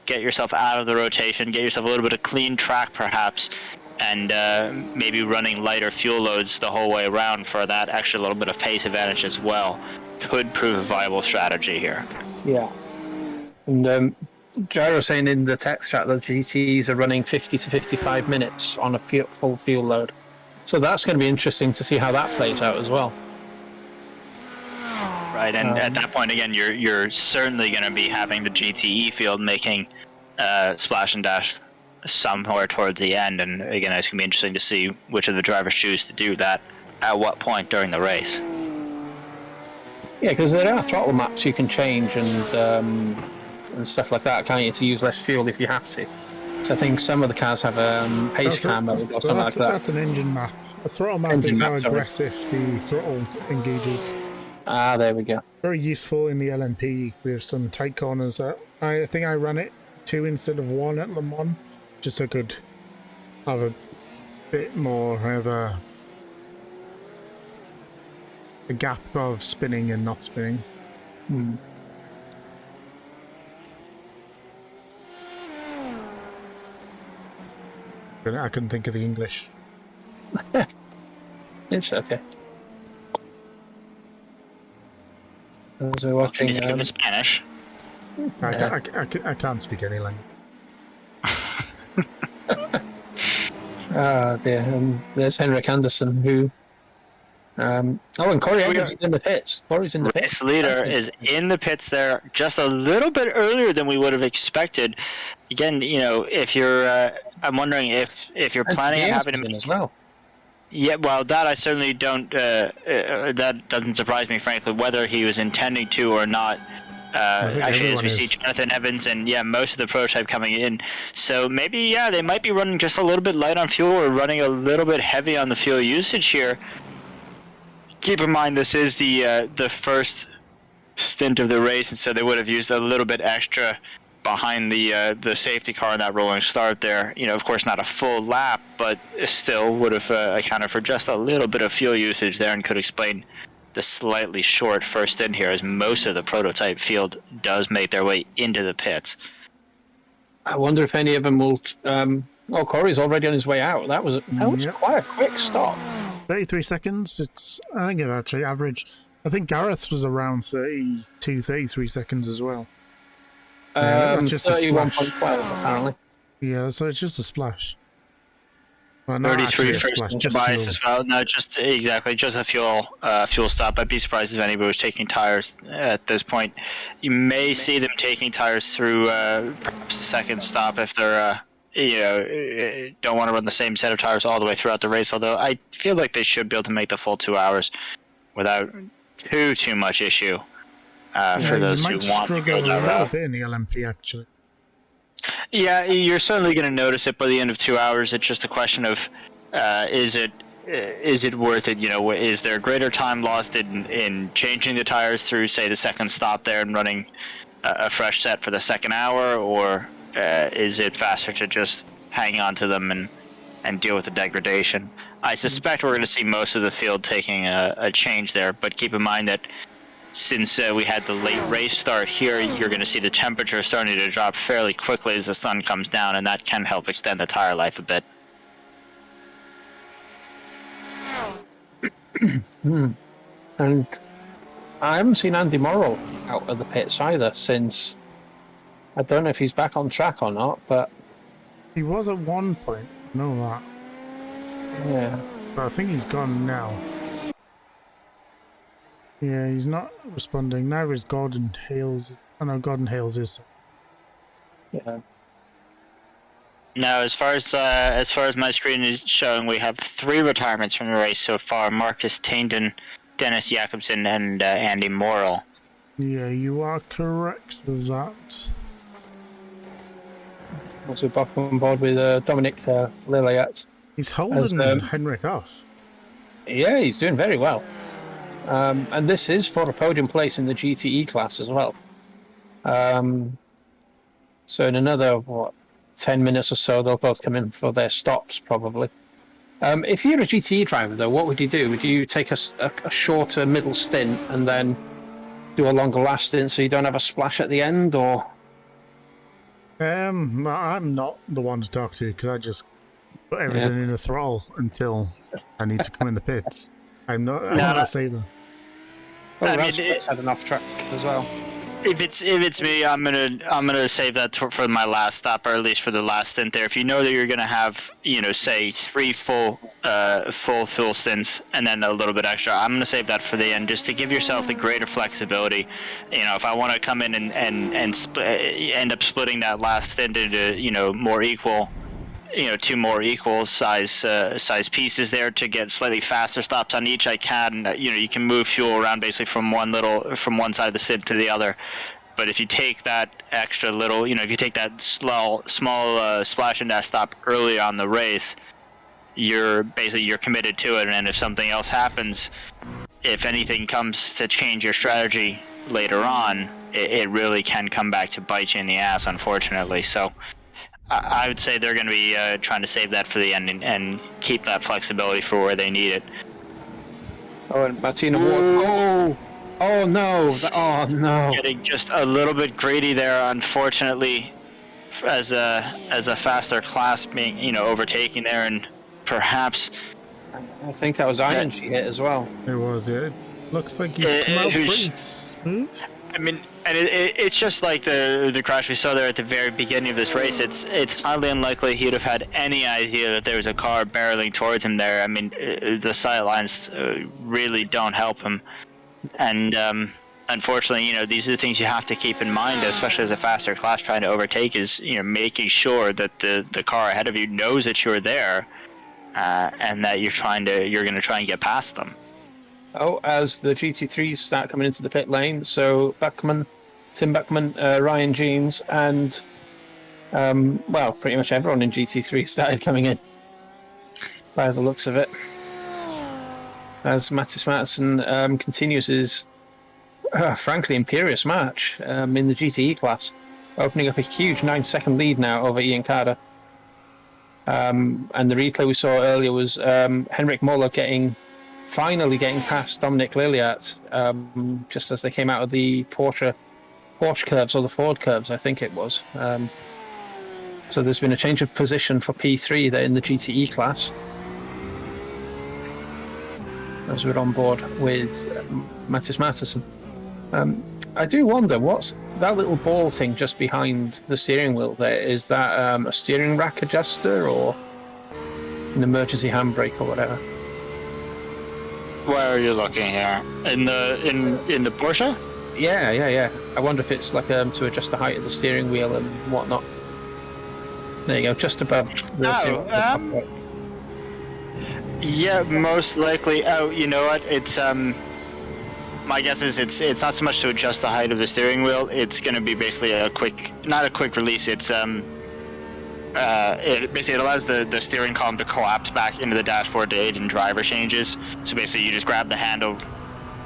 S4: get yourself out of the rotation, get yourself a little bit of clean track perhaps, and maybe running lighter fuel loads the whole way around for that extra little bit of pace advantage as well, could prove a viable strategy here.
S3: Yeah. And Gyro saying in the text chat that GTs are running 50 to 55 minutes on a full fuel load. So that's going to be interesting to see how that plays out as well.
S4: Right, and at that point, again, you're certainly going to be having the GTE field making splash and dash somewhere towards the end. And again, it's going to be interesting to see which of the drivers choose to do that at what point during the race.
S3: Yeah, because there are throttle maps you can change and stuff like that, can't you, to use less fuel if you have to. So I think some of the cars have a pace car mode or something like that.
S2: That's an engine map. A throttle map is how aggressive the throttle engages.
S3: Ah, there we go.
S2: Very useful in the LMP with some tight corners. I think I ran it 2 instead of 1 at Le Mans, just so I could have a bit more of a gap of spinning and not spinning. I couldn't think of the English.
S3: It's okay. As we're watching
S4: the Spanish.
S2: I can't speak any language.
S3: Ah dear, and there's Henrik Anderson who and Corey Evans is in the pits. Corey's in the pits.
S4: Race leader is in the pits there just a little bit earlier than we would have expected. Again, if you're, I'm wondering if you're planning on having him
S3: as well.
S4: Yeah, well, that I certainly don't. That doesn't surprise me, frankly, whether he was intending to or not. Actually, as we see Jonathan Evans and most of the prototype coming in, so maybe they might be running just a little bit light on fuel or running a little bit heavy on the fuel usage here. Keep in mind, this is the first stint of the race, and so they would have used a little bit extra behind the safety car in that rolling start there. Of course, not a full lap, but still would have accounted for just a little bit of fuel usage there and could explain the slightly short first stint here, as most of the prototype field does make their way into the pits.
S3: I wonder if any of them will... Corey's already on his way out. That was quite a quick stop.
S2: 33 seconds. I think it actually averaged. I think Gareth was around 32, 33 seconds as well.
S3: Just 31.5 apparently.
S2: Yeah, so it's just a splash. Well, not
S4: 33
S2: actually a
S4: first
S2: splash,
S4: into
S2: just
S4: bias
S2: fuel.
S4: as well. No, just exactly, just a fuel stop. I'd be surprised if anybody was taking tires at this point. You may see them taking tires through perhaps the second stop if they're don't want to run the same set of tires all the way throughout the race. Although I feel like they should be able to make the full 2 hours without too much issue for those who
S2: you might
S4: want to
S2: struggle
S4: go
S2: a
S4: that
S2: little
S4: route.
S2: bit in the LMP actually.
S4: Yeah, you're certainly going to notice it by the end of 2 hours. It's just a question of is it worth it? Is there greater time lost in changing the tires through, say, the second stop there and running a fresh set for the second hour, or is it faster to just hang on to them and deal with the degradation? I suspect we're going to see most of the field taking a change there, but keep in mind that since we had the late race start here, you're going to see the temperature starting to drop fairly quickly as the sun comes down, and that can help extend the tire life a bit.
S3: And I haven't seen Andy Morrill out of the pits either since. I don't know if he's back on track or not, but
S2: He was at one point, I know that.
S3: yeah.
S2: But I think he's gone now. Yeah, he's not responding. Neither is Gordon Hales. I know Gordon Hales is.
S3: Yeah.
S4: Now, as far as my screen is showing, we have 3 retirements from the race so far: Marcus Tainton, Dennis Jakobsen, and Andy Morrill.
S2: Yeah, you are correct with that.
S3: Also back on board with Dominic Lilliat.
S2: He's holding Henrik off.
S3: Yeah, he's doing very well. And this is for a podium place in the GTE class as well. So in another, 10 minutes or so, they'll both come in for their stops, probably. If you're a GTE driver, though, what would you do? Would you take a shorter middle stint and then do a longer last stint so you don't have a splash at the end, or...?
S2: I'm not the one to talk to because I just put everything in a throttle until I need to come in the pits. I'm not a saver.
S3: Oh,
S4: I
S3: Rasmus
S4: mean,
S3: had an off track as well.
S4: If it's me, I'm gonna save that for my last stop, or at least for the last stint there. If you know that you're gonna have, say 3 full fuel stints and then a little bit extra, I'm gonna save that for the end, just to give yourself the greater flexibility. If I want to come in and end up splitting that last stint into more equal, 2 more equal size pieces there to get slightly faster stops on each, I can. You can move fuel around basically from one side of the stint to the other. But if you take that extra little, if you take that small splash and dash stop early on the race, you're committed to it. And if something else happens, if anything comes to change your strategy later on, it really can come back to bite you in the ass, unfortunately. So I would say they're going to be trying to save that for the end and keep that flexibility for where they need it.
S3: Oh, and Martina Ward. Oh no! Oh no!
S4: Getting just a little bit greedy there, unfortunately, as a faster class being overtaking there, and perhaps.
S3: I think that was Iron she hit as well.
S2: It was. It looks like he's come out pretty smooth.
S4: I mean, and it's just like the crash we saw there at the very beginning of this race. It's highly unlikely he'd have had any idea that there was a car barreling towards him there. I mean, the sight lines really don't help him, and unfortunately, these are the things you have to keep in mind, especially as a faster class trying to overtake. Is making sure that the car ahead of you knows that you're there, and that you're going to try and get past them.
S3: Oh, as the GT3s start coming into the pit lane, so Tim Buckman, Ryan Jeans, and pretty much everyone in GT3 started coming in, by the looks of it. As Mattis Mattsson continues his, frankly, imperious march in the GTE class, opening up a huge 9-second lead now over Ian Carter. And the replay we saw earlier was Henrik Moller finally getting past Dominic Lilliat just as they came out of the Porsche curves, or the Ford curves, I think it was. So there's been a change of position for P3 there in the GTE class, as we're on board with Mattis Mattisson. I do wonder, what's that little ball thing just behind the steering wheel there? Is that a steering rack adjuster, or? an emergency handbrake or whatever.
S4: Where are you looking here? In the Porsche?
S3: Yeah. I wonder if it's like to adjust the height of the steering wheel and whatnot. There you go, just above the steering wheel.
S4: Yeah, most likely. Oh, you know what? It's my guess is it's not so much to adjust the height of the steering wheel. It's going to be basically not a quick release. It's it allows the steering column to collapse back into the dashboard to aid in driver changes. So basically, you just grab the handle,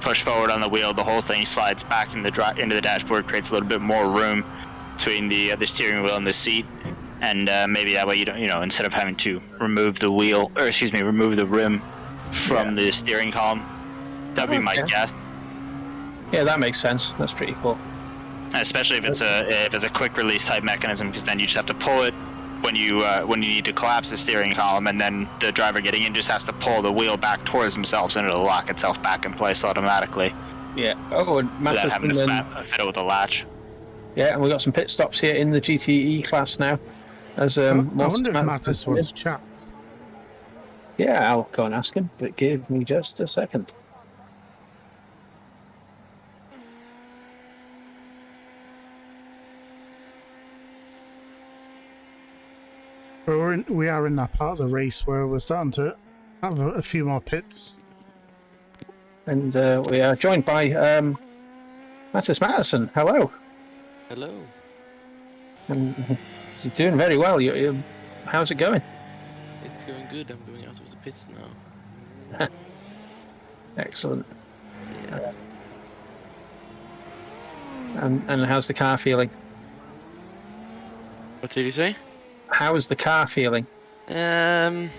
S4: push forward on the wheel, the whole thing slides back into the dashboard, creates a little bit more room between the steering wheel and the seat. And maybe that way you don't, instead of having to remove the remove the rim from the steering column. That'd be my guess.
S3: Yeah, that makes sense. That's pretty cool.
S4: Especially if it's a quick release type mechanism, because then you just have to pull it when you need to collapse the steering column, and then the driver getting in just has to pull the wheel back towards themselves, and it'll lock itself back in place automatically.
S3: Yeah. Oh, and Matt
S4: without
S3: has
S4: having
S3: been
S4: to fit it with a latch.
S3: Yeah, and we've got some pit stops here in the GTE class now. As
S2: I wonder if Mattis wants to chat.
S3: Yeah, I'll go and ask him, but give me just a second.
S2: We are in that part of the race where we're starting to have a few more pits.
S3: And we are joined by Mattis Madison. Hello.
S6: Hello.
S3: And he's doing very well. How's it going?
S6: It's going good. I'm going out of the pits now.
S3: Excellent.
S6: Yeah.
S3: And how's the car feeling?
S6: What did you say?
S3: How is the car feeling?
S6: Well,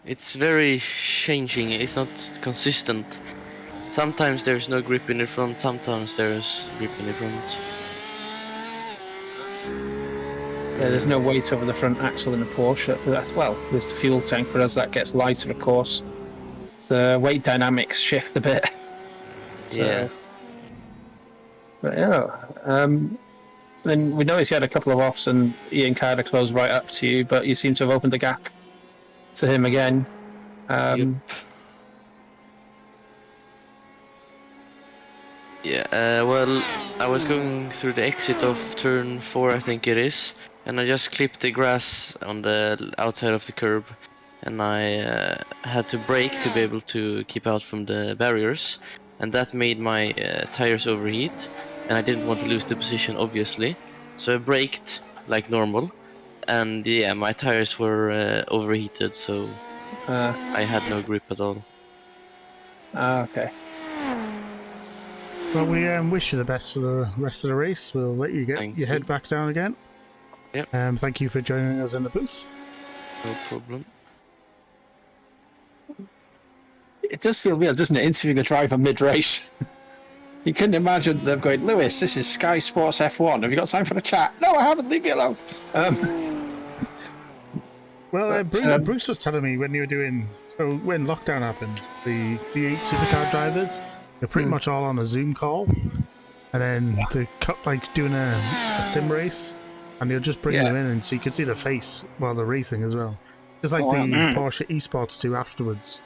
S6: it's very changing. It's not consistent. Sometimes there's no grip in the front, sometimes there's grip in the front.
S3: Yeah, there's no weight over the front axle in the Porsche. Well, there's the fuel tank, but as that gets lighter, of course, the weight dynamics shift a bit. So,
S6: Yeah.
S3: But then we noticed you had a couple of offs, and Ian Carter closed right up to you, but you seem to have opened the gap to him again.
S6: Yep. Yeah, well, I was going through the exit of turn 4, I think it is, and I just clipped the grass on the outside of the curb, and I had to brake to be able to keep out from the barriers, and that made my tires overheat, and I didn't want to lose the position, obviously, so I braked like normal, and yeah, my tires were overheated, so I had no grip at all.
S3: Okay.
S2: Well, we wish you the best for the rest of the race. We'll let you get your head back down again.
S6: Yep.
S2: Thank you for joining us in the booth.
S6: No problem.
S3: It does feel weird, doesn't it, interviewing a driver mid-race? You couldn't imagine them going, Lewis, this is Sky Sports F1. Have you got time for the chat? No, I haven't. Leave me alone.
S2: Well, Bruce was telling me when you were doing... So when lockdown happened, the V8 supercar drivers, they're pretty much all on a Zoom call. And then they cut like doing a sim race. And they'll just bring them in, and so you could see the face while they're racing as well. Just like the Porsche eSports do afterwards.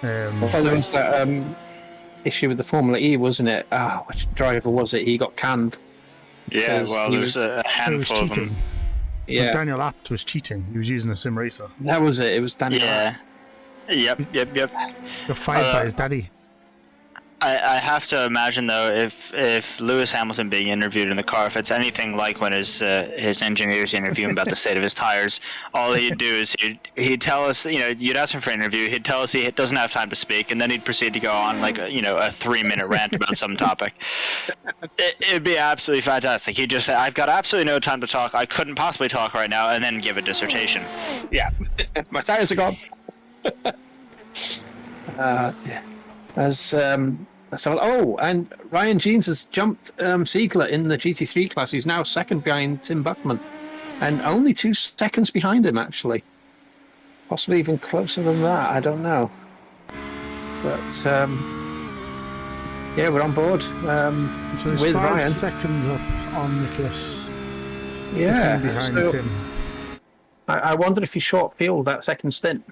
S3: There was that issue with the Formula E, wasn't it? Which driver was it? He got canned.
S4: Yeah, well, there was a handful of them.
S2: Yeah. Daniel Abt was cheating. He was using a sim racer.
S3: That was it. It was Daniel Abt.
S4: Yep.
S2: Got fired by his daddy.
S4: I have to imagine though, if Lewis Hamilton being interviewed in the car, if it's anything like when his engineers interview him about the state of his tires, all he'd do is he'd tell us, you'd ask him for an interview, he'd tell us he doesn't have time to speak, and then he'd proceed to go on like a 3-minute rant about some topic. It'd be absolutely fantastic. He'd just say, "I've got absolutely no time to talk. I couldn't possibly talk right now," and then give a dissertation.
S3: Yeah, my tires are gone. And Ryan Jeans has jumped Siegler in the GT3 class. He's now second behind Tim Buckman, and only 2 seconds behind him, actually. Possibly even closer than that, I don't know. But, we're on board
S2: so
S3: with
S2: 5
S3: Ryan.
S2: seconds up on Nicholas.
S3: Yeah.
S2: Behind Tim.
S3: I wonder if he short-fueled that second stint.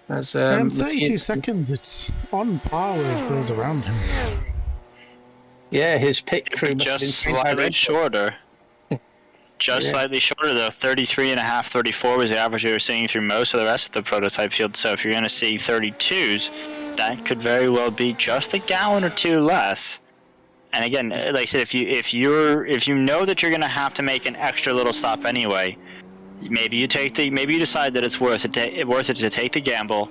S3: As
S2: 32 seconds, it's on par with those around him.
S3: Yeah, his pit crew must have been
S4: Just
S3: trained by
S4: slightly
S3: Red Bull.
S4: shorter. Just slightly shorter, though. 33.5, 34 was the average we were seeing through most of the rest of the prototype field. So if you're going to see 32s, that could very well be just a gallon or two less. And again, like I said, if you know that you're going to have to make an extra little stop anyway, maybe you decide that it's worth it to take the gamble,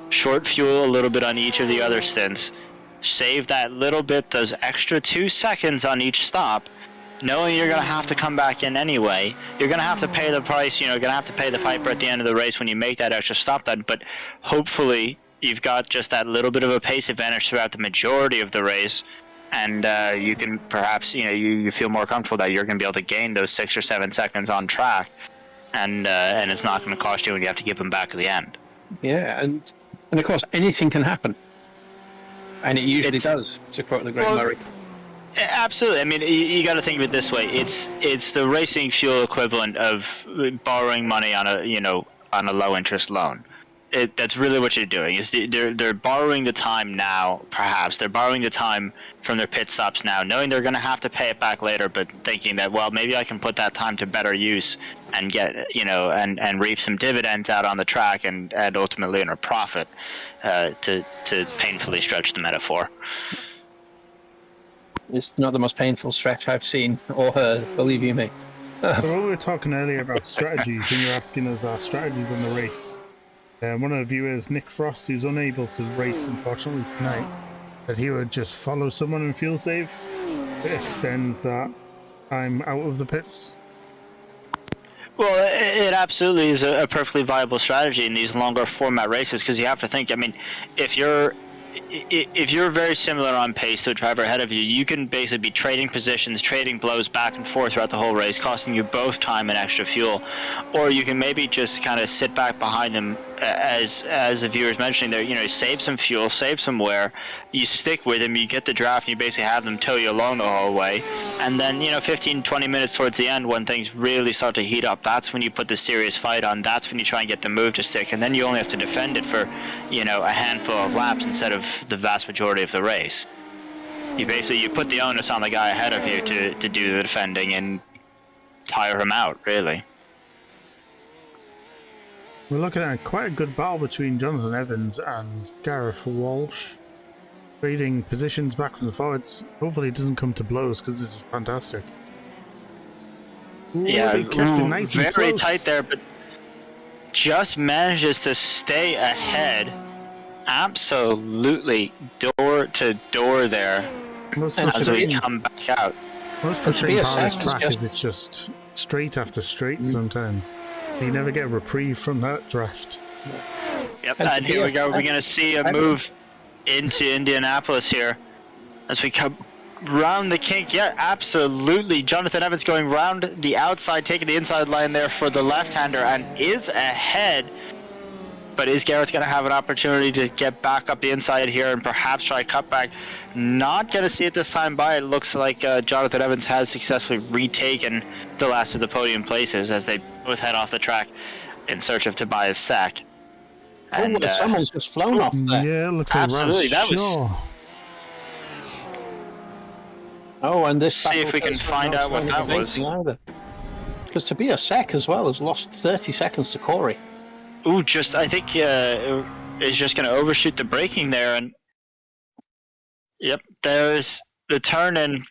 S4: short fuel a little bit on each of the other stints, save that little bit, those extra 2 seconds on each stop, knowing you're going to have to come back in anyway. You're going to have to pay the price, you're going to have to pay the piper at the end of the race when you make that extra stop then, but hopefully you've got just that little bit of a pace advantage throughout the majority of the race, and you can perhaps, you feel more comfortable that you're going to be able to gain those 6 or 7 seconds on track, and it's not going to cost you when you have to give them back at the end.
S3: Yeah, and of course, anything can happen. And it usually does, to quote the great Murray.
S4: Absolutely. I mean, you got to think of it this way: it's the racing fuel equivalent of borrowing money on a low interest loan. That's really what you're doing. Is they're borrowing the time now. Perhaps they're borrowing the time from their pit stops now, knowing they're going to have to pay it back later, but thinking that, well, maybe I can put that time to better use and get and reap some dividends out on the track and ultimately earn a profit, to painfully stretch the metaphor.
S3: It's not the most painful stretch I've seen or heard, believe you me.
S2: So we were talking earlier about strategies, and you're asking us our strategies on the race. One of the viewers, Nick Frost, who's unable to race, unfortunately, tonight, that he would just follow someone and fuel save. It extends that time out of the pits.
S4: Well, it absolutely is a perfectly viable strategy in these longer format races, because you have to think, I mean, if you're very similar on pace to a driver ahead of you, you can basically be trading positions, trading blows back and forth throughout the whole race, costing you both time and extra fuel. Or you can maybe just kind of sit back behind them, as the viewer's mentioning there, save some fuel, save some wear, you stick with them, you get the draft, and you basically have them tow you along the whole way. And then, 15, 20 minutes towards the end, when things really start to heat up, that's when you put the serious fight on, that's when you try and get the move to stick, and then you only have to defend it for, a handful of laps instead of the vast majority of the race. You put the onus on the guy ahead of you to do the defending and tire him out, really.
S2: We're looking at quite a good battle between Jonathan Evans and Gareth Walsh, trading positions backwards and forwards. Hopefully it doesn't come to blows, because this is fantastic. Ooh, nice
S4: very
S2: close.
S4: tight there, but just manages to stay ahead. Absolutely door to door there as we come back out.
S2: Most frustrating part of this track is it's just straight after straight sometimes. You never get a reprieve from that draft.
S4: Yep, and here we go. We're going to see a move into Indianapolis here as we come round the kink. Yeah, absolutely. Jonathan Evans going round the outside, taking the inside line there for the left-hander, and is ahead. But is Gareth going to have an opportunity to get back up the inside here and perhaps try a cutback? Not going to see it this time by. It looks like Jonathan Evans has successfully retaken the last of the podium places as they both head off the track in search of Tobias Sack.
S3: And someone's just flown off there.
S2: Yeah, it looks like
S4: absolutely. That was.
S3: Oh, and this.
S4: See if we can find out what that was.
S3: Because Tobias Sack as well has lost 30 seconds to Corey.
S4: Ooh, I think is just going to overshoot the braking there, and yep, there's the turn in.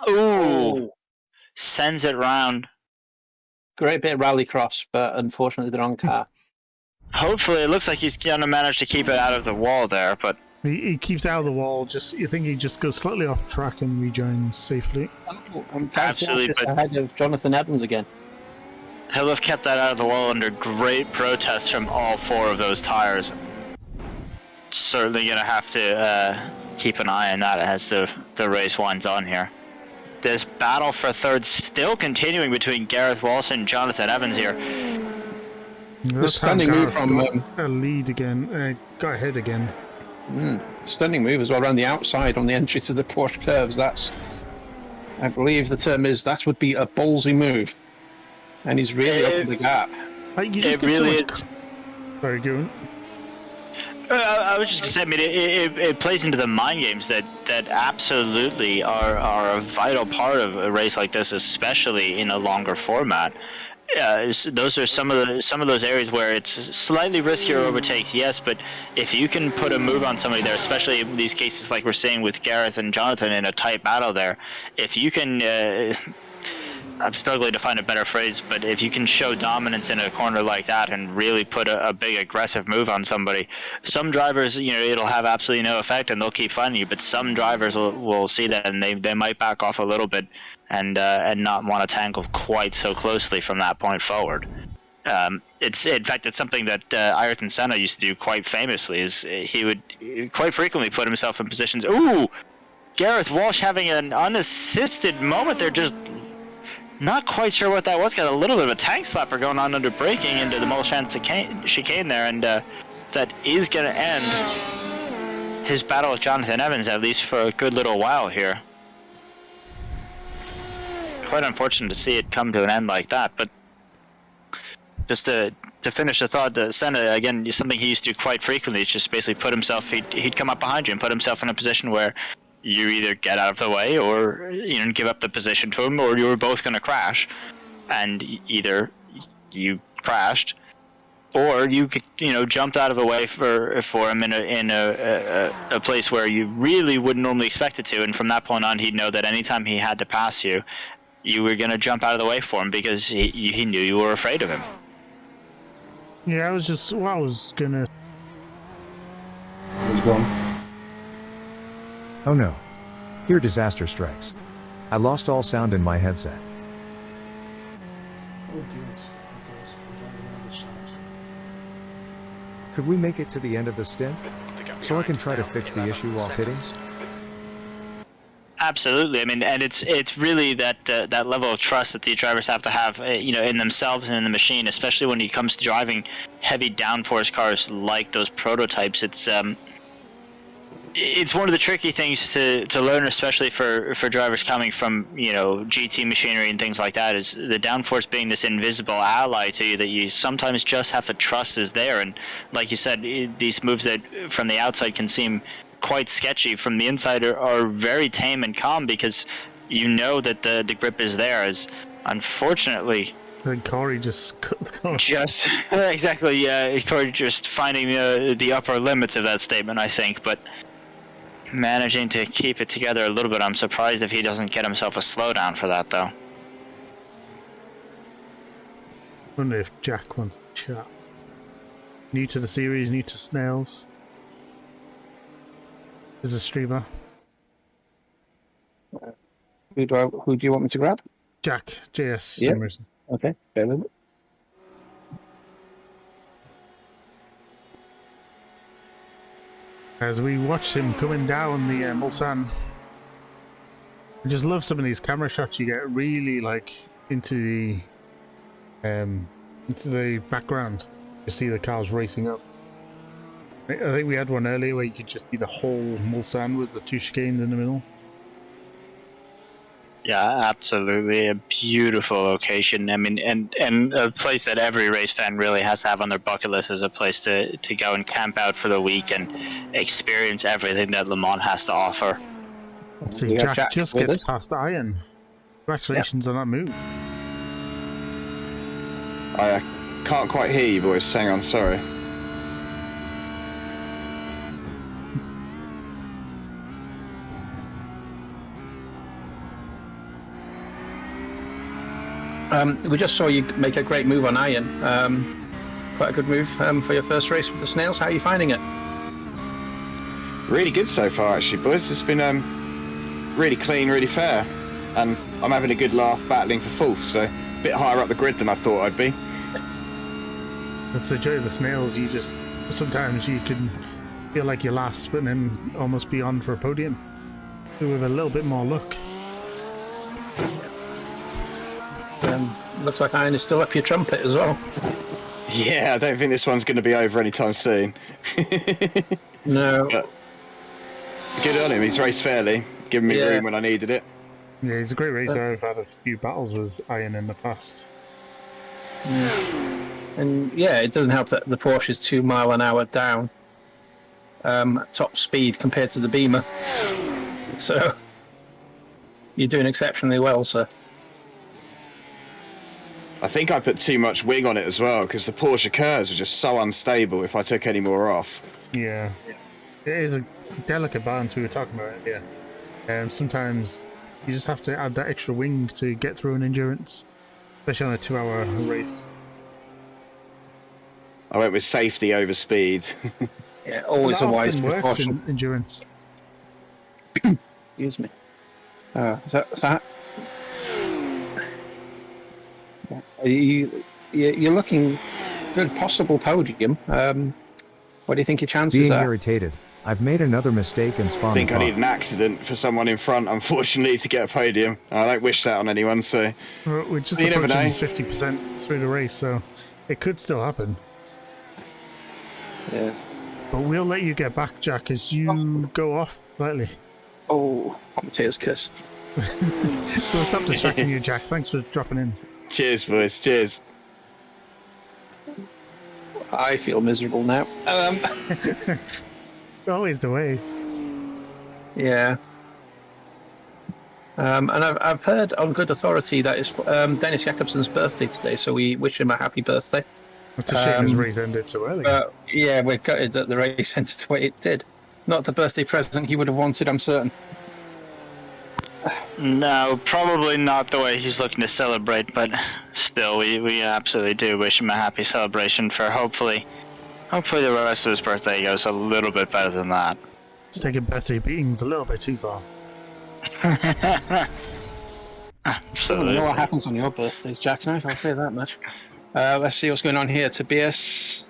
S4: Ooh, sends it round.
S3: Great bit of rallycross, but unfortunately the wrong car.
S4: Hopefully, it looks like he's going to manage to keep it out of the wall there, but
S2: he keeps out of the wall. You think he just goes slightly off track and rejoins safely.
S4: Absolutely, but
S3: ahead of Jonathan Evans again.
S4: He'll have kept that out of the wall under great protest from all four of those tires. Certainly going to have to keep an eye on that as the race winds on here. This battle for third still continuing between Gareth Walsh and Jonathan Evans here.
S2: The
S3: stunning move from
S2: a lead again. Got ahead again.
S3: Stunning move as well around the outside on the entry to the Porsche curves. I believe the term is, that would be a ballsy move. and he's really opened the gap.
S2: Like, you just
S4: It
S2: get so
S4: really
S2: much...
S4: is.
S2: Sorry, go on.
S4: I was just gonna say, I mean, it plays into the mind games that absolutely are a vital part of a race like this, especially in a longer format. Those are some of those areas where it's slightly riskier overtakes, yes, but if you can put a move on somebody there, especially in these cases like we're seeing with Gareth and Jonathan in a tight battle there, if you can. I'm struggling to find a better phrase, but if you can show dominance in a corner like that and really put a big aggressive move on somebody, some drivers, it'll have absolutely no effect and they'll keep finding you, but some drivers will see that and they might back off a little bit and not want to tangle quite so closely from that point forward. It's something that Ayrton Senna used to do quite famously. Is he would quite frequently put himself in positions. Ooh, Gareth Walsh having an unassisted moment there, just not quite sure what that was. Got a little bit of a tank slapper going on under braking into the Mulchance chicane there, and that is going to end his battle with Jonathan Evans, at least for a good little while here. Quite unfortunate to see it come to an end like that, but just to finish the thought, Senna, again, something he used to do quite frequently, is just basically put himself, he'd come up behind you and put himself in a position where you either get out of the way or give up the position to him, or you were both going to crash, and either you crashed or you jumped out of the way for him in a place where you really wouldn't normally expect it to, and from that point on he'd know that anytime he had to pass you, you were going to jump out of the way for him because he knew you were afraid of him.
S2: Yeah, I was gonna...
S7: Who's gone?
S1: Oh no. Here disaster strikes. I lost all sound in my headset.
S7: Oh, good. I'm trying to remember sound.
S1: Could we make it to the end of the stint? So I can try to fix the issue while pitting?
S4: Absolutely. I mean, and it's really that level of trust that the drivers have to have, in themselves and in the machine, especially when it comes to driving heavy downforce cars like those prototypes. It's one of the tricky things to learn, especially for drivers coming from GT machinery and things like that, is the downforce being this invisible ally to you that you sometimes just have to trust is there. And like you said, these moves that from the outside can seem quite sketchy, from the inside are very tame and calm because you know that the grip is there. As unfortunately,
S2: I think Corey just cut the course.
S4: Just exactly, yeah. Corey just finding the upper limits of that statement, I think, but managing to keep it together a little bit. I'm surprised if he doesn't get himself a slowdown for that, though.
S2: Wonder if Jack wants to chat. New to the series, new to Snails. Is a streamer.
S3: Who do you want me to grab?
S2: Jack, JS
S3: Yep.
S2: Emerson.
S3: Okay, bear with me.
S2: As we watch him coming down the Mulsanne. I just love some of these camera shots. You get really into the background. You see the cars racing up. I think we had one earlier where you could just see the whole Mulsanne with the two chicanes in the middle.
S4: Yeah, absolutely. A beautiful location. I mean, and a place that every race fan really has to have on their bucket list as a place to go and camp out for the week and experience everything that Le Mans has to offer.
S2: Let's see, Jack just gets past Iron. Congratulations on that move.
S7: I can't quite hear you, boys. Hang on, sorry.
S3: We just saw you make a great move on Iron. Quite a good move for your first race with the Snails. How are you finding it?
S7: Really good so far, actually, boys. It's been really clean, really fair. And I'm having a good laugh battling for fourth, so a bit higher up the grid than I thought I'd be.
S2: That's the joy of the Snails. Sometimes you can feel like you're last, but then almost be on for a podium. With a little bit more luck.
S3: Looks like Iron is still up your trumpet as well.
S7: Yeah, I don't think this one's going to be over anytime soon.
S3: No.
S7: But good on him. He's raced fairly, giving me room when I needed it.
S2: Yeah, he's a great racer. I've had a few battles with Iron in the past.
S3: And yeah, it doesn't help that the Porsche is 2 mile an hour down top speed compared to the Beamer. So you're doing exceptionally well, sir.
S7: I think I put too much wing on it as well, because the Porsche curves are just so unstable if I took any more off.
S2: Yeah. It is a delicate balance we were talking about, yeah. Sometimes you just have to add that extra wing to get through an endurance, especially on a 2-hour race.
S7: I went with safety over speed.
S3: Yeah, always a wise
S2: works
S3: precaution.
S2: in endurance.
S3: Excuse me. So you're looking good, possible podium. What do you think your chances
S1: Being
S3: are?
S1: irritated, I've made another mistake and
S7: I
S1: spawned
S7: think
S1: the
S7: I
S1: car.
S7: need an accident for someone in front, unfortunately, to get a podium. I don't wish that on anyone, so...
S2: We're just
S7: You never
S2: approaching
S7: know.
S2: 50% through the race, so it could still happen.
S3: Yeah.
S2: But we'll let you get back, Jack, as you go off slightly.
S3: Oh, commentator's kiss.
S2: We'll stop distracting you, Jack. Thanks for dropping in.
S7: Cheers, boys, cheers.
S3: I feel miserable now.
S2: Always the way.
S3: Yeah. And I've heard on good authority that it's Dennis Jakobsen's birthday today, so we wish him a happy birthday.
S2: It's a shame his race ended so early.
S3: Yeah, we're gutted that the race ended the way it did. Not the birthday present he would have wanted, I'm certain.
S4: No, probably not the way he's looking to celebrate, but still, we absolutely do wish him a happy celebration for hopefully the rest of his birthday goes a little bit better than that.
S2: It's taking birthday beatings a little bit too far.
S3: I
S4: Absolutely.
S3: don't know what happens on your birthdays, Jack, now, I'll say that much. Let's see what's going on here. Tobias.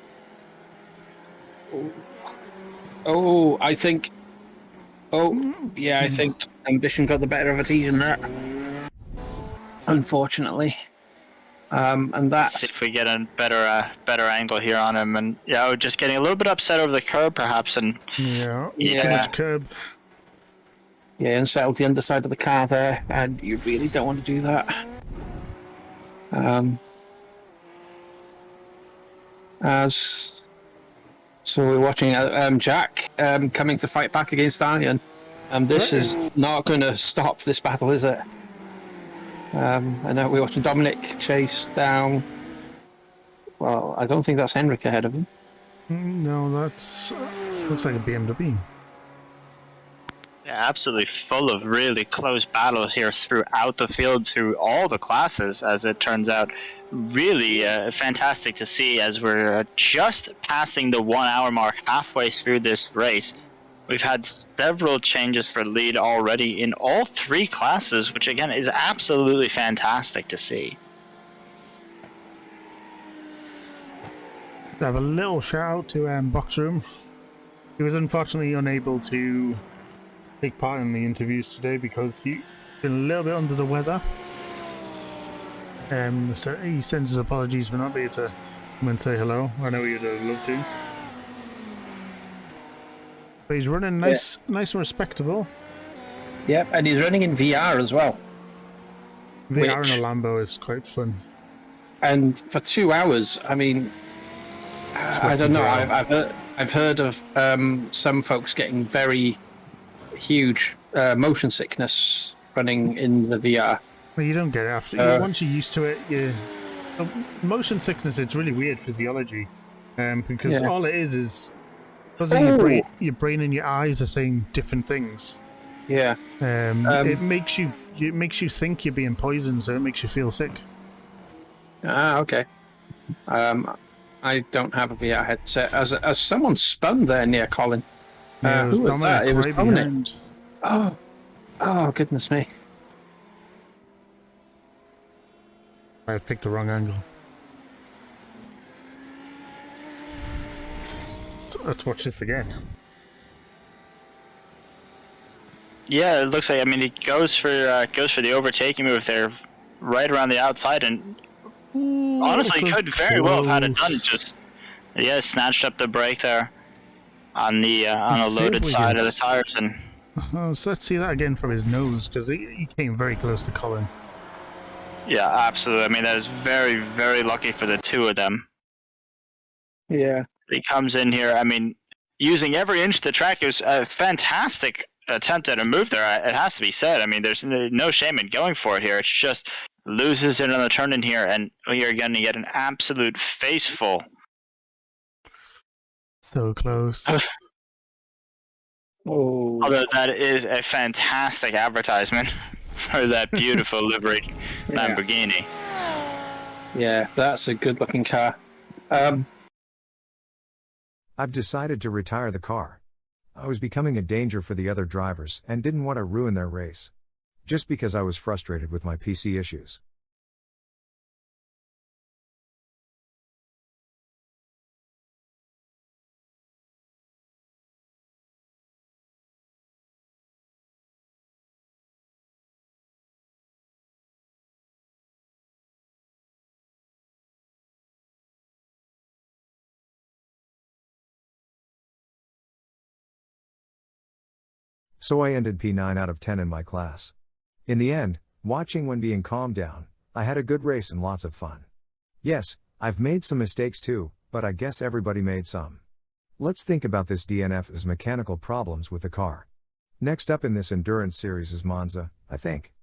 S3: Oh, I think ambition got the better of it in that. Unfortunately. And that's...
S4: See if we get a better angle here on him, and just getting a little bit upset over the curb, perhaps, and
S2: Yeah, too
S3: Yeah.
S2: much curb.
S3: Yeah, unsettled the underside of the car there, and you really don't want to do that. So we're watching Jack coming to fight back against Aryan. This is not going to stop this battle, is it? I know we're watching Dominic chase down. Well, I don't think that's Henrik ahead of him.
S2: No, that's... looks like a BMW.
S4: Yeah, absolutely full of really close battles here throughout the field, through all the classes, as it turns out. Really fantastic to see as we're just passing the 1 hour mark halfway through this race. We've had several changes for lead already in all three classes, which again is absolutely fantastic to see.
S2: I have a little shout out to Boxroom. He was unfortunately unable to take part in the interviews today because he's been a little bit under the weather. So he sends his apologies for not being able to come and say hello. I know you'd have loved to. But he's running nice and respectable.
S3: Yep, and he's running in VR as well.
S2: VR
S3: Which-
S2: in a Lambo is quite fun.
S3: And for 2 hours, I mean, I don't know. I've heard of some folks getting very huge motion sickness running in the VR.
S2: Well, you don't get it after. Once you're used to it, motion sickness, it's really weird physiology. Because all it is because your brain and your eyes are saying different things.
S3: Yeah.
S2: It makes you think you're being poisoned, so it makes you feel sick.
S3: Ah, okay. I don't have a VR headset. As someone spun there near Colin.
S2: Yeah,
S3: Who was
S2: Dominic
S3: that? It was
S2: right
S3: Dominic.
S2: behind.
S3: Oh, goodness me.
S2: I picked the wrong angle. Let's watch this again.
S4: Yeah, it looks like, I mean, he goes for the overtaking move there, right around the outside, and honestly
S2: so
S4: could very well have had it done.
S2: close.
S4: Just snatched up the brake there on the on a
S2: Let's see
S4: loaded
S2: if we
S4: side
S2: can
S4: of the tires, and
S2: Oh, so let's see that again from his nose, because he came very close to Colin.
S4: Yeah, absolutely. I mean, that is very, very lucky for the two of them.
S3: Yeah.
S4: He comes in here, I mean, using every inch of the track. It was a fantastic attempt at a move there. It has to be said. I mean, there's no shame in going for it here. It's just loses it on the turn in here, and you're going to get an absolute face full.
S2: So close.
S3: Oh.
S4: Although that is a fantastic advertisement for that beautiful liveried Lamborghini.
S3: Yeah, that's a good-looking car.
S1: I've decided to retire the car. I was becoming a danger for the other drivers and didn't want to ruin their race. Just because I was frustrated with my PC issues. So I ended P9 out of 10 in my class. In the end, watching when being calmed down, I had a good race and lots of fun. Yes, I've made some mistakes too, but I guess everybody made some. Let's think about this DNF as mechanical problems with the car. Next up in this endurance series is Monza, I think.